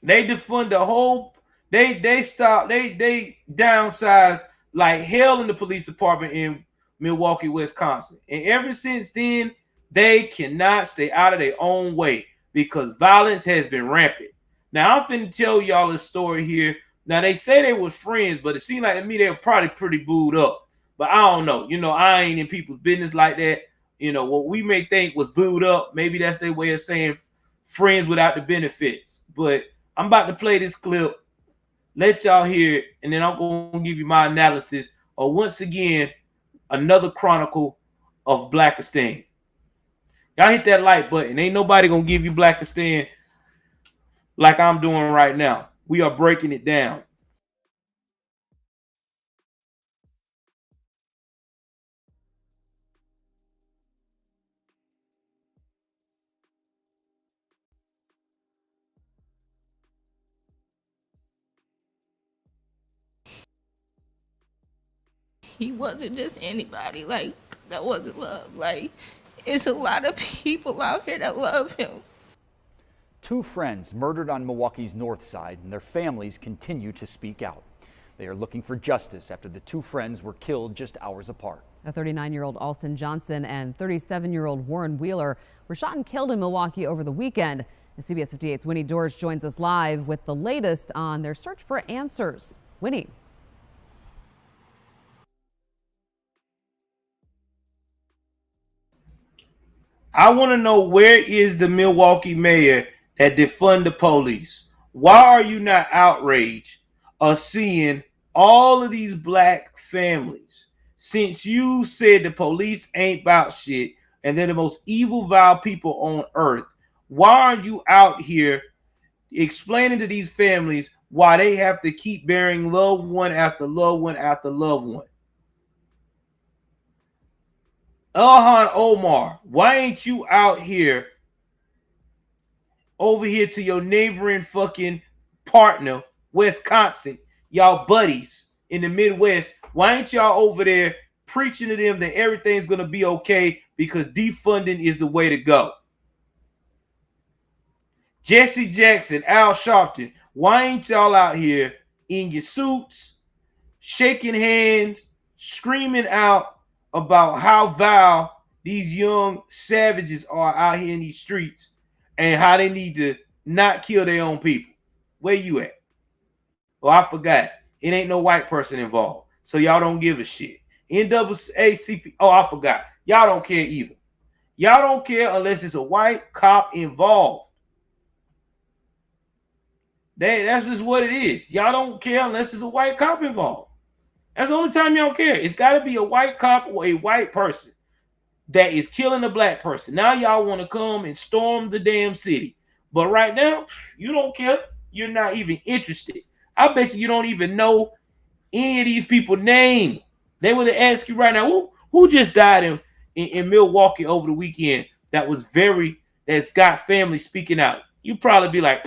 They defund the whole. They stopped. They downsized like hell in the police department in Milwaukee, Wisconsin. And ever since then, they cannot stay out of their own way because violence has been rampant. Now I'm finna tell y'all a story here. Now they say they was friends, but it seemed like to me they were probably pretty booed up. But I don't know. You know, I ain't in people's business like that. You know, what we may think was booed up, maybe that's their way of saying friends without the benefits. But I'm about to play this clip, let y'all hear it, and then I'm going to give you my analysis of, once again, another chronicle of Blackistan. Y'all hit that like button. Ain't nobody going to give you Blackistan like I'm doing right now. We are breaking it down. He wasn't just anybody. Like, that wasn't love. Like, it's a lot of people out here that love him. Two friends murdered on Milwaukee's north side, and their families continue to speak out. They are looking for justice after the two friends were killed just hours apart. A 39-year-old Alston Johnson and 37-year-old Warren Wheeler were shot and killed in Milwaukee over the weekend. CBS 58's Winnie George joins us live with the latest on their search for answers. Winnie. I want to know, where is the Milwaukee mayor that defund the police? Why are you not outraged of seeing all of these black families? Since you said the police ain't about shit and they're the most evil, vile people on earth, why aren't you out here explaining to these families why they have to keep burying loved one after loved one after loved one? Ilhan Omar, why ain't you out here over here to your neighboring fucking partner, Wisconsin, y'all buddies in the Midwest? Why ain't y'all over there preaching to them that everything's going to be okay because defunding is the way to go? Jesse Jackson, Al Sharpton, why ain't y'all out here in your suits, shaking hands, screaming out about how vile these young savages are out here in these streets and how they need to not kill their own people? Where you at? Oh, I forgot. It ain't no white person involved, so y'all don't give a shit. NAACP. Oh, I forgot. Y'all don't care either. Y'all don't care unless it's a white cop involved. That's just what it is. Y'all don't care unless it's a white cop involved. That's the only time y'all care. It's got to be a white cop or a white person that is killing a black person. Now y'all want to come and storm the damn city. But right now, you don't care. You're not even interested. I bet you don't even know any of these people's name. They would have asked you right now, who just died in Milwaukee over the weekend that's got family speaking out. You probably be like,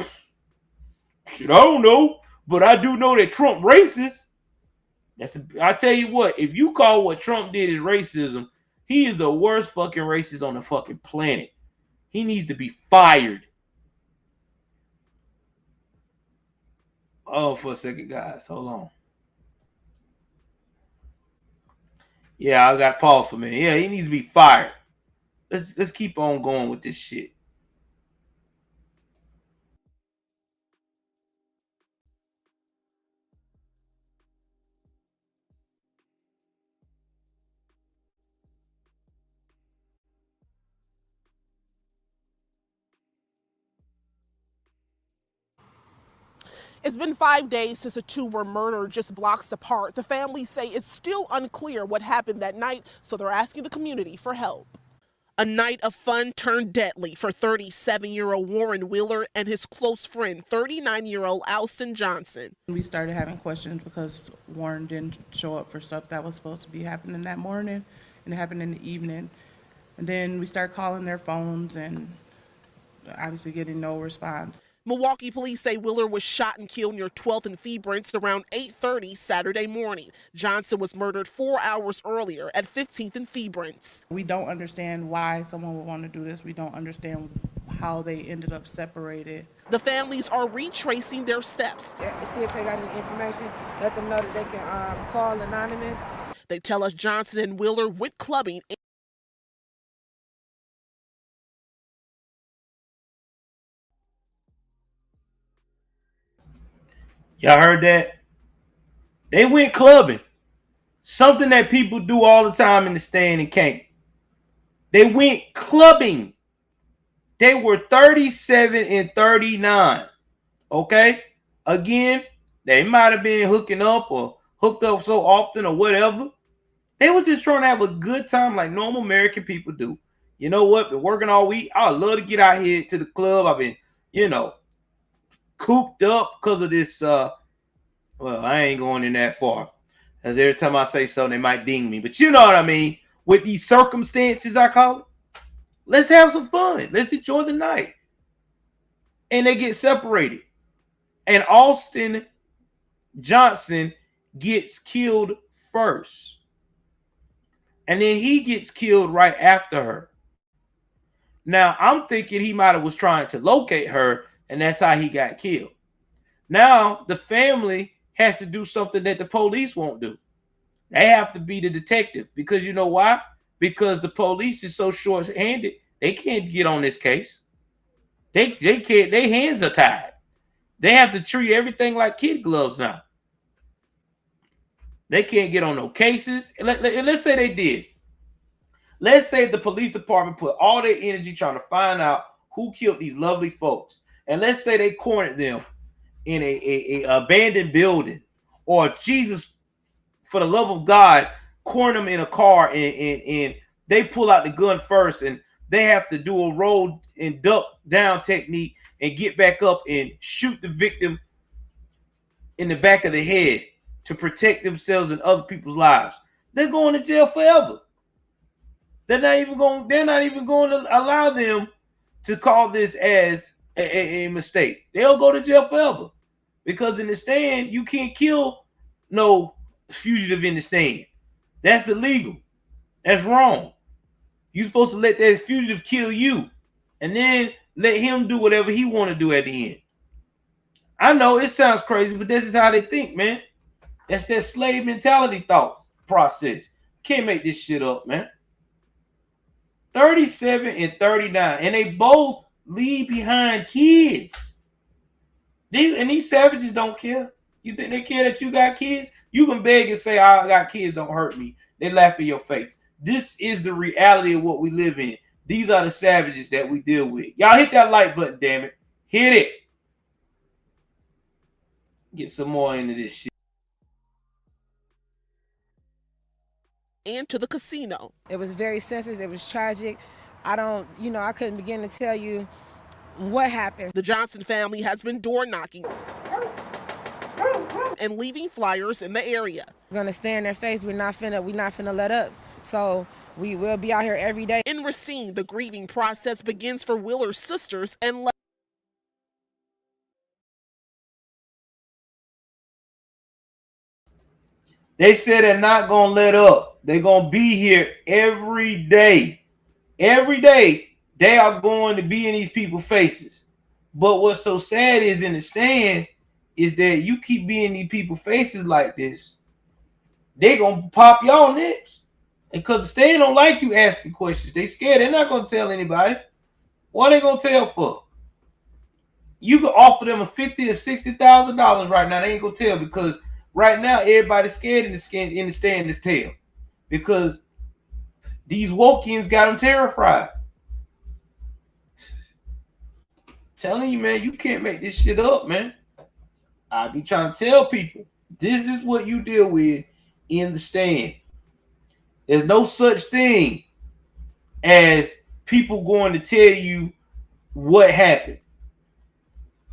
shit, I don't know. But I do know that Trump racist. I tell you what, if you call what Trump did as racism, he is the worst fucking racist on the fucking planet. He needs to be fired. Oh, for a second, guys. Hold on. Yeah, I got pause for a minute. Yeah, he needs to be fired. Let's keep on going with this shit. It's been 5 days since the two were murdered just blocks apart. The families say it's still unclear what happened that night, so they're asking the community for help. A night of fun turned deadly for 37-year-old Warren Wheeler and his close friend, 39-year-old Alston Johnson. We started having questions because Warren didn't show up for stuff that was supposed to be happening that morning, and it happened in the evening. And then we started calling their phones and obviously getting no response. Milwaukee police say Wheeler was shot and killed near 12th and Febrance around 8:30 Saturday morning. Johnson was murdered 4 hours earlier at 15th and Febrance. We don't understand why someone would want to do this. We don't understand how they ended up separated. The families are retracing their steps. See if they got any information. Let them know that they can call anonymous. They tell us Johnson and Wheeler went clubbing. Y'all heard that? They went clubbing. Something that people do all the time in the stand and can't. They went clubbing. They were 37 and 39. Okay? Again, they might have been hooking up or hooked up so often or whatever. They were just trying to have a good time like normal American people do. You know what? Been working all week. I would love to get out here to the club. I've been, cooped up because of this. Well, I ain't going in that far. As every time I say something, they might ding me. But you know what I mean? With these circumstances, I call it. Let's have some fun. Let's enjoy the night. And they get separated. And Alston Johnson gets killed first. And then he gets killed right after her. Now, I'm thinking he might have was trying to locate her, and that's how he got killed. Now, the family has to do something that the police won't do. They have to be the detective. Because you know why? Because the police is so short-handed, they can't get on this case. They can't, their hands are tied. They have to treat everything like kid gloves now. They can't get on no cases. And let's say they did. Let's say the police department put all their energy trying to find out who killed these lovely folks. And let's say they cornered them in a abandoned building, or Jesus, for the love of God, corner them in a car and they pull out the gun first and they have to do a roll and duck down technique and get back up and shoot the victim in the back of the head to protect themselves and other people's lives. They're going to jail forever. They're not even going to allow them to call this as a mistake. They'll go to jail forever. Because in the stand, you can't kill no fugitive in the stand. That's illegal. That's wrong. You're supposed to let that fugitive kill you and then let him do whatever he want to do at the end. I know it sounds crazy, but this is how they think, man. That's that slave mentality thought process. Can't make this shit up, man. 37 and 39, and they both leave behind kids. These savages don't care. You think they care that you got kids? You can beg and say, I got kids, don't hurt me. They laugh in your face. This is the reality of what we live in. These are the savages that we deal with. Y'all hit that like button, damn it. Hit it. Get some more into this shit. And to the casino. It was very senseless. It was tragic. I couldn't begin to tell you what happened. The Johnson family has been door knocking and leaving flyers in the area. We're gonna stare in their face. We're not finna let up. So we will be out here every day. In Racine, the grieving process begins for Wheeler's sisters and they said they're not going to let up. They're going to be here every day. Every day, they are going to be in these people's faces. But what's so sad is in the stand is that you keep being in these people's faces like this, they're going to pop y'all next. And because the stand don't like you asking questions. They scared. They're not going to tell anybody. What are they going to tell for? You can offer them a $50,000 or $60,000 right now. They ain't going to tell because right now, everybody's scared in the stand to tell because these Wokians got them terrified. Telling you, man, you can't make this shit up, man. I be trying to tell people, this is what you deal with in the stand. There's no such thing as people going to tell you what happened.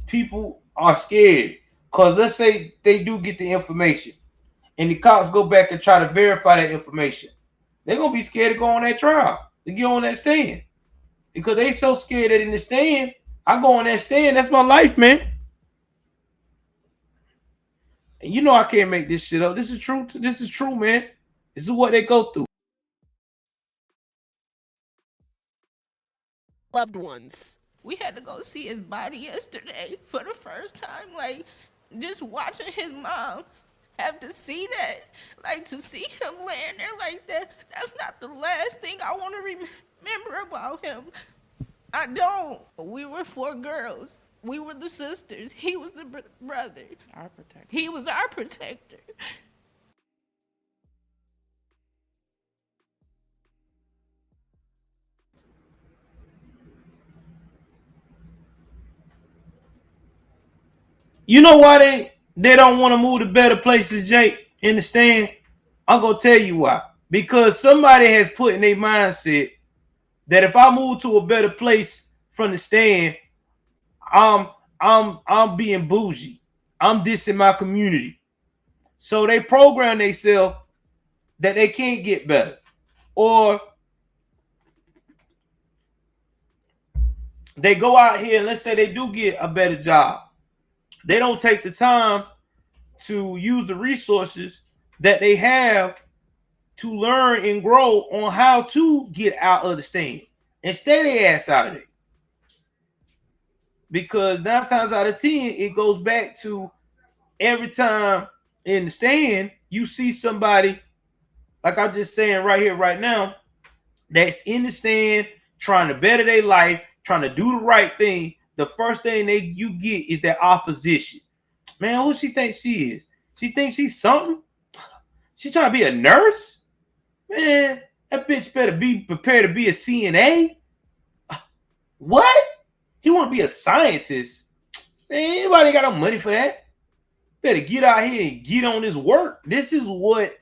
People are scared because let's say they do get the information and the cops go back and try to verify that information. They're going to be scared to go on that trial, to get on that stand. Because they so scared that in the stand, I go on that stand, that's my life, man. And you know I can't make this shit up. This is true. This is true, man. This is what they go through. Loved ones. We had to go see his body yesterday for the first time. Like, just watching his mom have to see that. Like, to see him laying there like that, that's not the last thing I want to remember about him. I don't. We were 4 girls. We were the sisters. He was the brother. Our protector. He was our protector. You know why they don't want to move to better places, Jake, in the stand? I'm going to tell you why. Because somebody has put in their mindset that if I move to a better place from the stand, I'm being bougie. I'm dissing my community. So they program themselves that they can't get better. Or they go out here and let's say they do get a better job. They don't take the time to use the resources that they have to learn and grow on how to get out of the stand and stay their ass out of it. Because 9 times out of 10, it goes back to every time in the stand, you see somebody, like I'm just saying right here, right now, that's in the stand trying to better their life, trying to do the right thing. The first thing you get is that opposition. Man, who she thinks she is? She thinks she's something? She trying to be a nurse? Man, that bitch better be prepared to be a CNA. What? He want to be a scientist? Man, anybody got no money for that? Better get out here and get on this work. This is what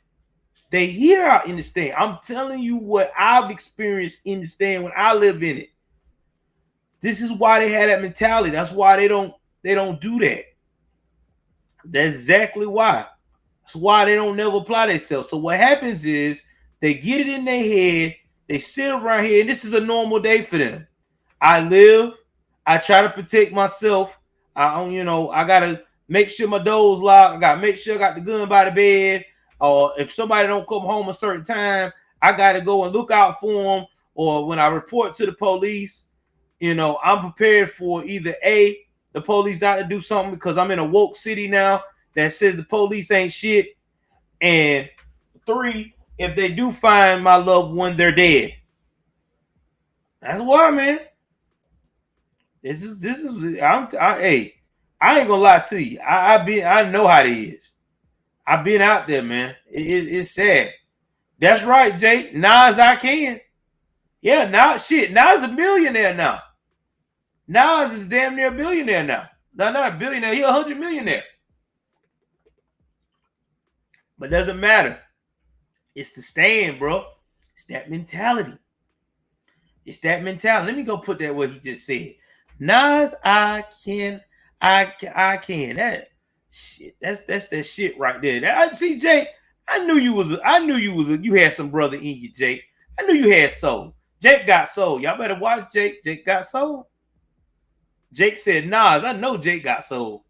they hear out in the stand. I'm telling you what I've experienced in the stand when I live in it. This is why they had that mentality. That's why they don't do that. That's exactly why. That's why they don't never apply themselves. So what happens is they get it in their head. They sit around here, and this is a normal day for them. I live. I try to protect myself. I gotta make sure my door's locked. I gotta make sure I got the gun by the bed. Or if somebody don't come home a certain time, I gotta go and look out for them. Or when I report to the police, I'm prepared for either A, the police not to do something because I'm in a woke city now that says the police ain't shit. And 3, if they do find my loved one, they're dead. That's why, man. Hey, I ain't gonna lie to you. I know how it is. I've been out there, man. It's sad. That's right, Jake. Now as I can. Yeah, Nas a millionaire now. Nas is damn near a billionaire now. No, not a billionaire. He 100 millionaire. But doesn't matter. It's the stand, bro. It's that mentality. It's that mentality. Let me go put that what he just said. Nas, I can. That shit. That's that shit right there. See, Jake. I knew you had some brother in you, Jake. I knew you had soul. Jake got soul. Y'all better watch Jake. Jake got soul. Jake said, Nas, I know Jake got soul.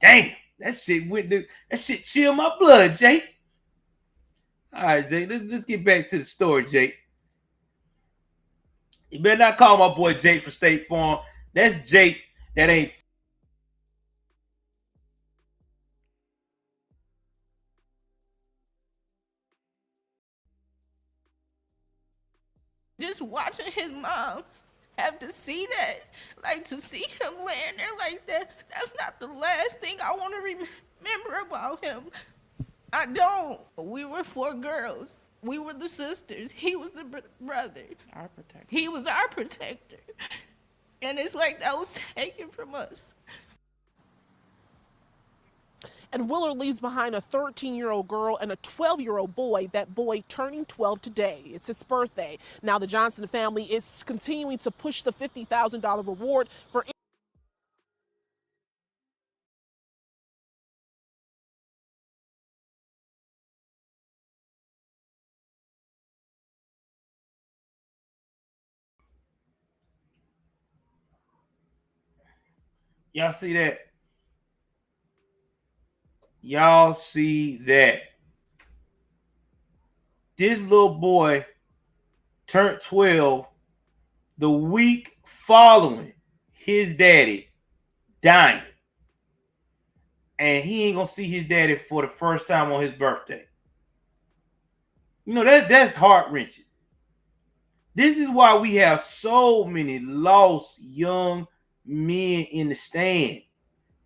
Damn, that shit chill my blood, Jake. All right, Jake, let's get back to the story, Jake. You better not call my boy Jake for State Farm. That's Jake that ain't. Just watching his mom have to see that, like to see him laying there like that, that's not the last thing I want to remember about him. I don't. We were 4 girls. We were the sisters. He was the brother. Our protector. He was our protector. And it's like that was taken from us. And Willard leaves behind a 13-year-old girl and a 12-year-old boy, that boy turning 12 today. It's his birthday. Now the Johnson family is continuing to push the $50,000 reward for Y'all see that? Y'all see that? This little boy turned 12 the week following his daddy dying. And he ain't gonna see his daddy for the first time on his birthday. You know, that's heart-wrenching. This is why we have so many lost young men in the stand.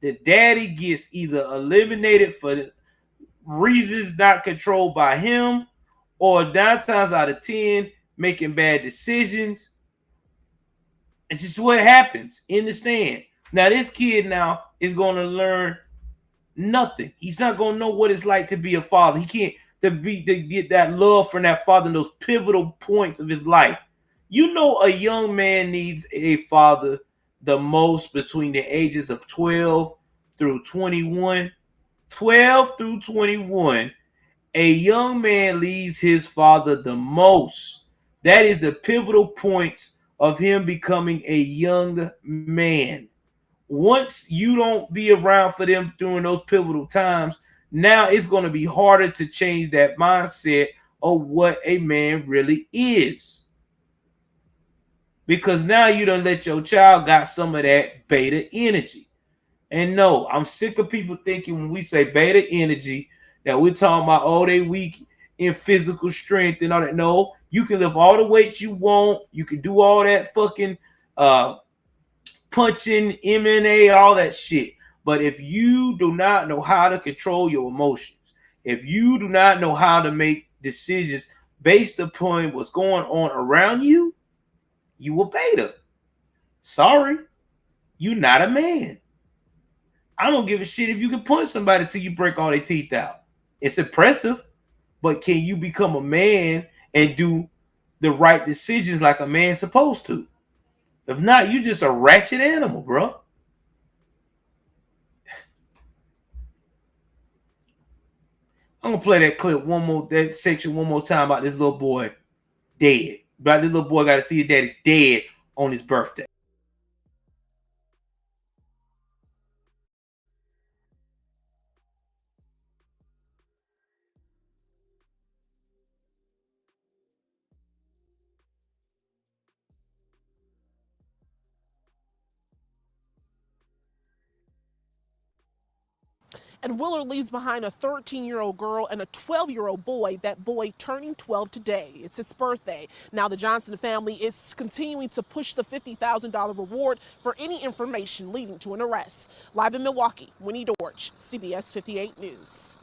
The daddy gets either eliminated for reasons not controlled by him, or 9 times out of 10 making bad decisions. It's just what happens in the stand. Now this kid now is going to learn nothing. He's not going to know what it's like to be a father. He can't to get that love from that father in those pivotal points of his life. You know, a young man needs a father the most between the ages of 12 through 21. 12 through 21, a young man needs his father the most. That is the pivotal points of him becoming a young man. Once you don't be around for them during those pivotal times, now it's going to be harder to change that mindset of what a man really is. Because now you done let your child got some of that beta energy. And no, I'm sick of people thinking when we say beta energy that we're talking about, oh, they weak in physical strength and all that. No, you can lift all the weights you want. You can do all that fucking punching, MMA, all that shit. But if you do not know how to control your emotions, if you do not know how to make decisions based upon what's going on around you, you a beta. Sorry, you're not a man. I don't give a shit if you can punch somebody till you break all their teeth out. It's impressive, but can you become a man and do the right decisions like a man's supposed to? If not, you just a ratchet animal, bro. I'm gonna play that clip that section one more time about this little boy dead. About this little boy got to see his daddy dead on his birthday. And Willard leaves behind a 13-year-old girl and a 12-year-old boy, that boy turning 12 today. It's his birthday. Now the Johnson family is continuing to push the $50,000 reward for any information leading to an arrest. Live in Milwaukee, Winnie Dorch, CBS 58 News.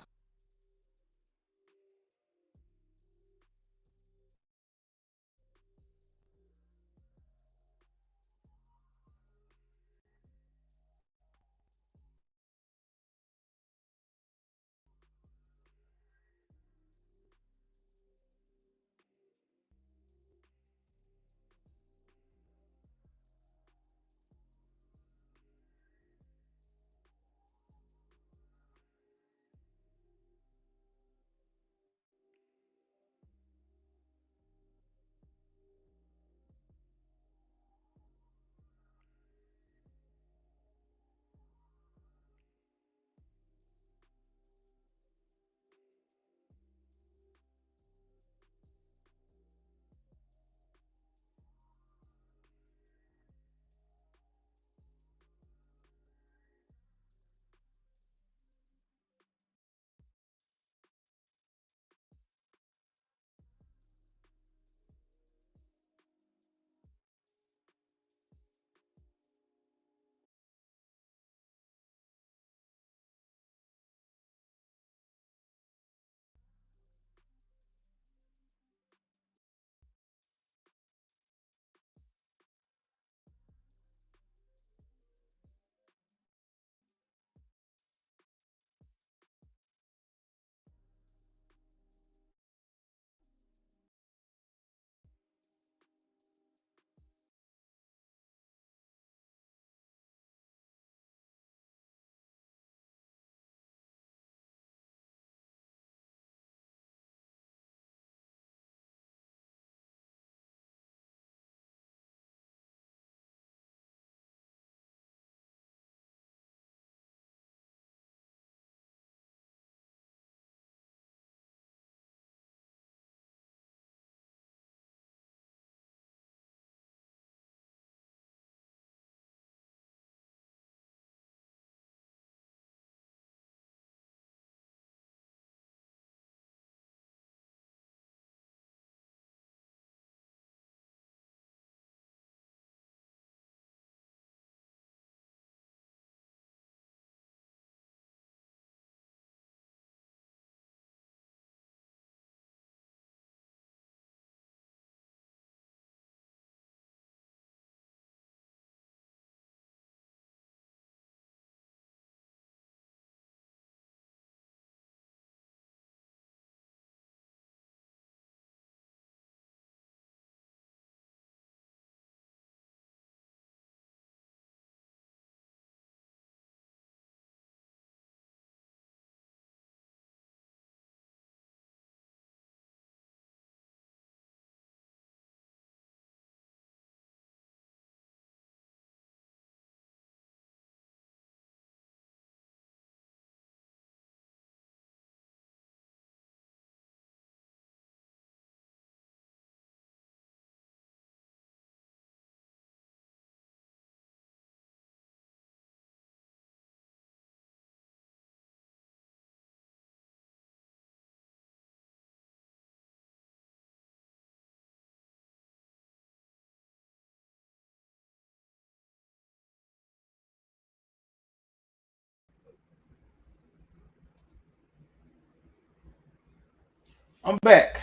I'm back.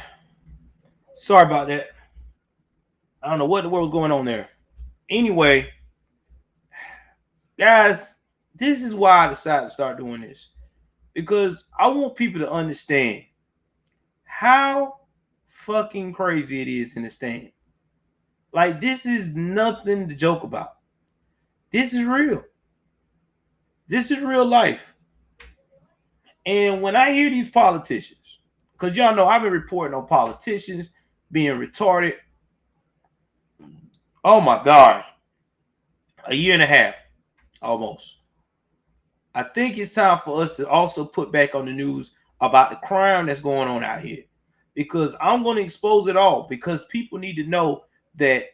Sorry about that. I don't know what the world was going on there. Anyway, guys, this is why I decided to start doing this. Because I want people to understand how fucking crazy it is in the stand. Like, this is nothing to joke about. This is real. This is real life. And when I hear these politicians, because y'all know I've been reporting on politicians being retarded. Oh my God. A year and a half, almost. I think it's time for us to also put back on the news about the crime that's going on out here. Because I'm going to expose it all. Because people need to know that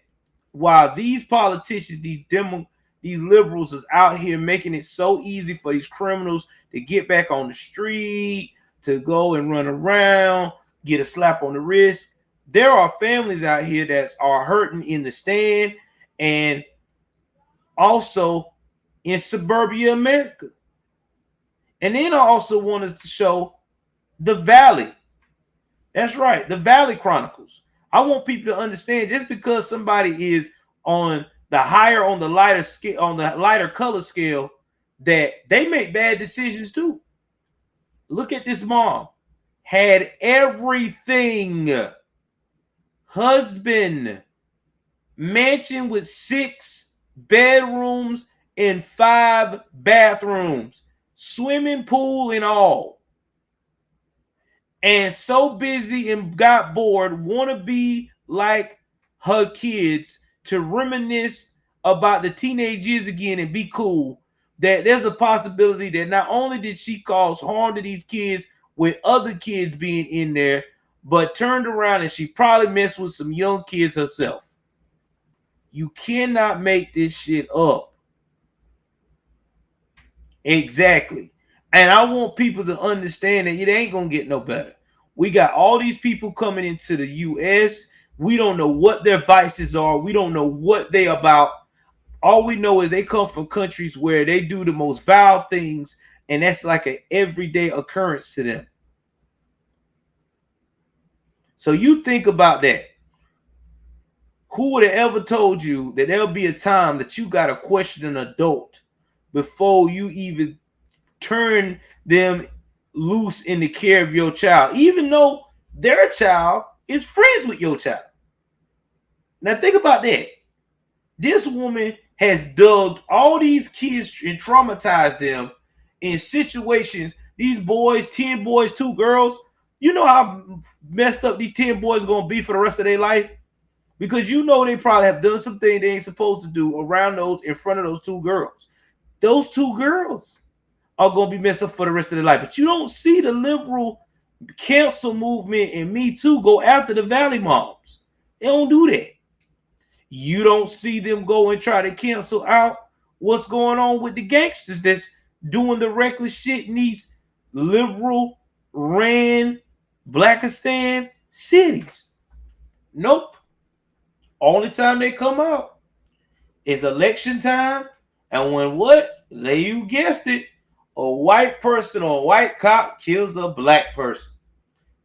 while these politicians, these liberals is out here making it so easy for these criminals to get back on the street, to go and run around, get a slap on the wrist, there are families out here that are hurting in the stand and also in suburbia America. And then I also wanted to show the Valley. That's right, the Valley Chronicles. I want people to understand just because somebody is on the lighter scale, on the lighter color scale, that they make bad decisions too. Look at this mom. Had everything. Husband. Mansion with 6 bedrooms and 5 bathrooms. Swimming pool and all. And so busy and got bored, want to be like her kids, to reminisce about the teenage years again and be cool, that there's a possibility that not only did she cause harm to these kids with other kids being in there, but turned around and she probably messed with some young kids herself. You cannot make this shit up. Exactly. And I want people to understand that it ain't going to get no better. We got all these people coming into the U.S. We don't know what their vices are. We don't know what they about. All we know is they come from countries where they do the most vile things, and that's like an everyday occurrence to them. So you think about that. Who would have ever told you that there'll be a time that you got to question an adult before you even turn them loose in the care of your child, even though their child is friends with your child? Now think about that. This woman has dug all these kids and traumatized them in situations. These boys, 10 boys, 2 girls. You know how messed up these 10 boys going to be for the rest of their life? Because you know they probably have done something they ain't supposed to do around those, in front of those 2 girls. Those 2 girls are going to be messed up for the rest of their life. But you don't see the liberal cancel movement and Me Too go after the Valley moms. They don't do that. You don't see them go and try to cancel out what's going on with the gangsters that's doing the reckless shit in these liberal ran Blackistan cities. Nope. Only time they come out is election time, and when what? You guessed it, a white person or a white cop kills a black person.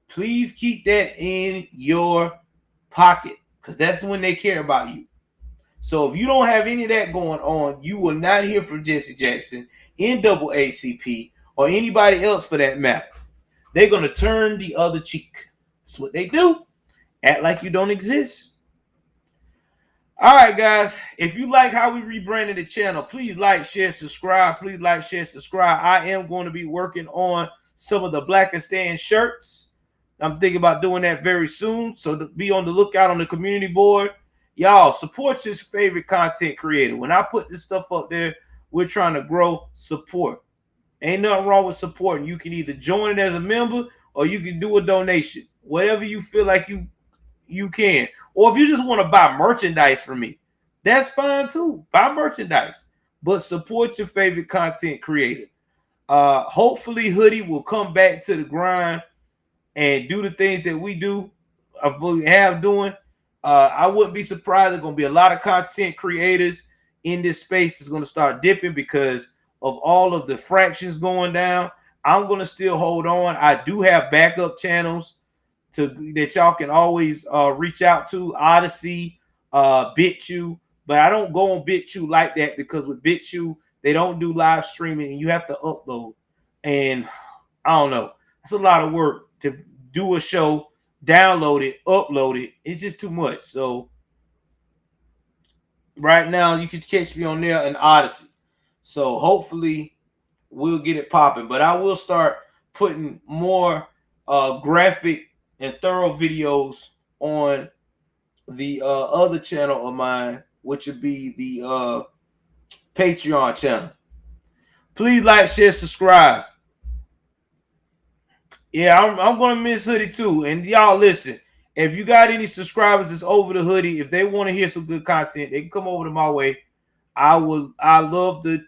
Please keep that in your pocket, because that's when they care about you. So if you don't have any of that going on, you will not hear from Jesse Jackson, NAACP, or anybody else for that matter. They're going to turn the other cheek. That's what they do. Act like you don't exist. All right, guys. If you like how we rebranded the channel, please like, share, subscribe. Please like, share, subscribe. I am going to be working on some of the Blackistan shirts. I'm thinking about doing that very soon. So be on the lookout on the community board. Y'all, support your favorite content creator. When I put this stuff up there, we're trying to grow support. Ain't nothing wrong with supporting. You can either join it as a member or you can do a donation. Whatever you feel like you can. Or if you just want to buy merchandise from me, that's fine too. Buy merchandise. But support your favorite content creator. Hopefully Hoodie will come back to the grind and do the things that we have doing. I wouldn't be surprised. There's going to be a lot of content creators in this space that's going to start dipping because of all of the fractions going down. I'm going to still hold on. I do have backup channels that y'all can always reach out to. Odyssey, BitChute, but I don't go on BitChute like that because with BitChute they don't do live streaming and you have to upload. And I don't know, it's a lot of work to do a show, download it, upload it. It's just too much. So right now you can catch me on there and Odyssey. So hopefully we'll get it popping. But I will start putting more graphic and thorough videos on the other channel of mine, which would be the Patreon channel. Please like, share, subscribe. Yeah, I'm gonna miss Hoodie too. And y'all listen, if you got any subscribers that's over the Hoodie, if they want to hear some good content, they can come over to my way. I love to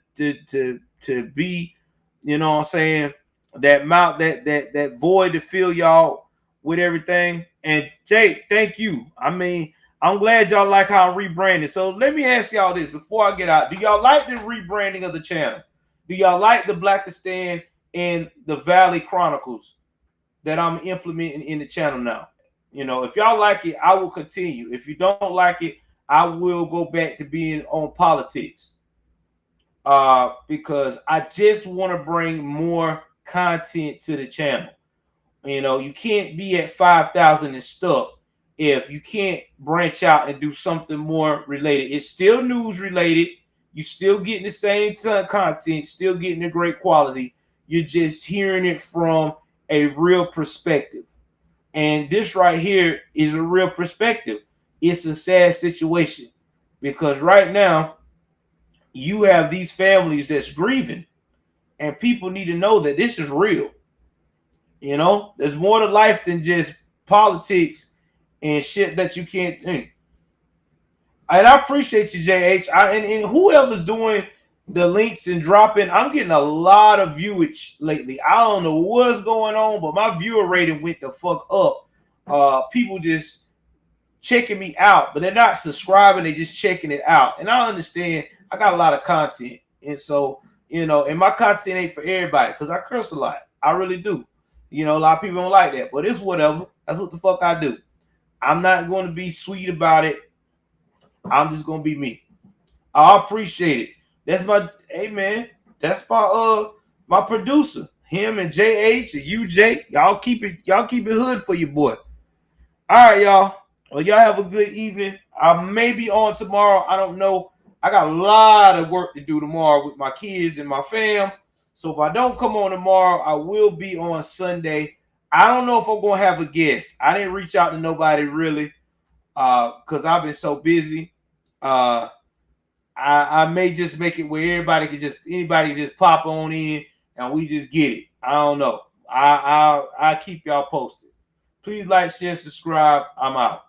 be, you know what I'm saying, that void to fill y'all with everything. And Jake, thank you. I mean, I'm glad y'all like how I'm rebranding. So let me ask y'all this before I get out. Do y'all like the rebranding of the channel? Do y'all like the Blackistan and the Valley Chronicles that I'm implementing in the channel now? You know, if y'all like it, I will continue. If you don't like it, I will go back to being on politics. Because I just want to bring more content to the channel. You know, you can't be at 5,000 and stuck if you can't branch out and do something more related. It's still news related. You still getting the same ton of content, still getting the great quality. You're just hearing it from a real perspective. And this right here is a real perspective. It's a sad situation because right now you have these families that's grieving, and people need to know that this is real. You know, there's more to life than just politics and shit that you can't think. And I appreciate you, JH. And whoever's doing the links and dropping, I'm getting a lot of viewage lately. I don't know what's going on, but my viewer rating went the fuck up. People just checking me out, but they're not subscribing. They're just checking it out. And I understand I got a lot of content. And so, you know, and my content ain't for everybody because I curse a lot. I really do. You know, a lot of people don't like that, but it's whatever. That's what the fuck I do. I'm not going to be sweet about it. I'm just going to be me. I appreciate it. That's my, hey man, that's my producer. Him and JH and UJ. Y'all keep it hood for your boy. All right, y'all. Well, y'all have a good evening. I may be on tomorrow. I don't know. I got a lot of work to do tomorrow with my kids and my fam. So if I don't come on tomorrow, I will be on Sunday. I don't know if I'm going to have a guest. I didn't reach out to nobody really because I've been so busy. I may just make it where anybody can just pop on in and we just get it. I don't know. I keep y'all posted. Please like, share, subscribe. I'm out.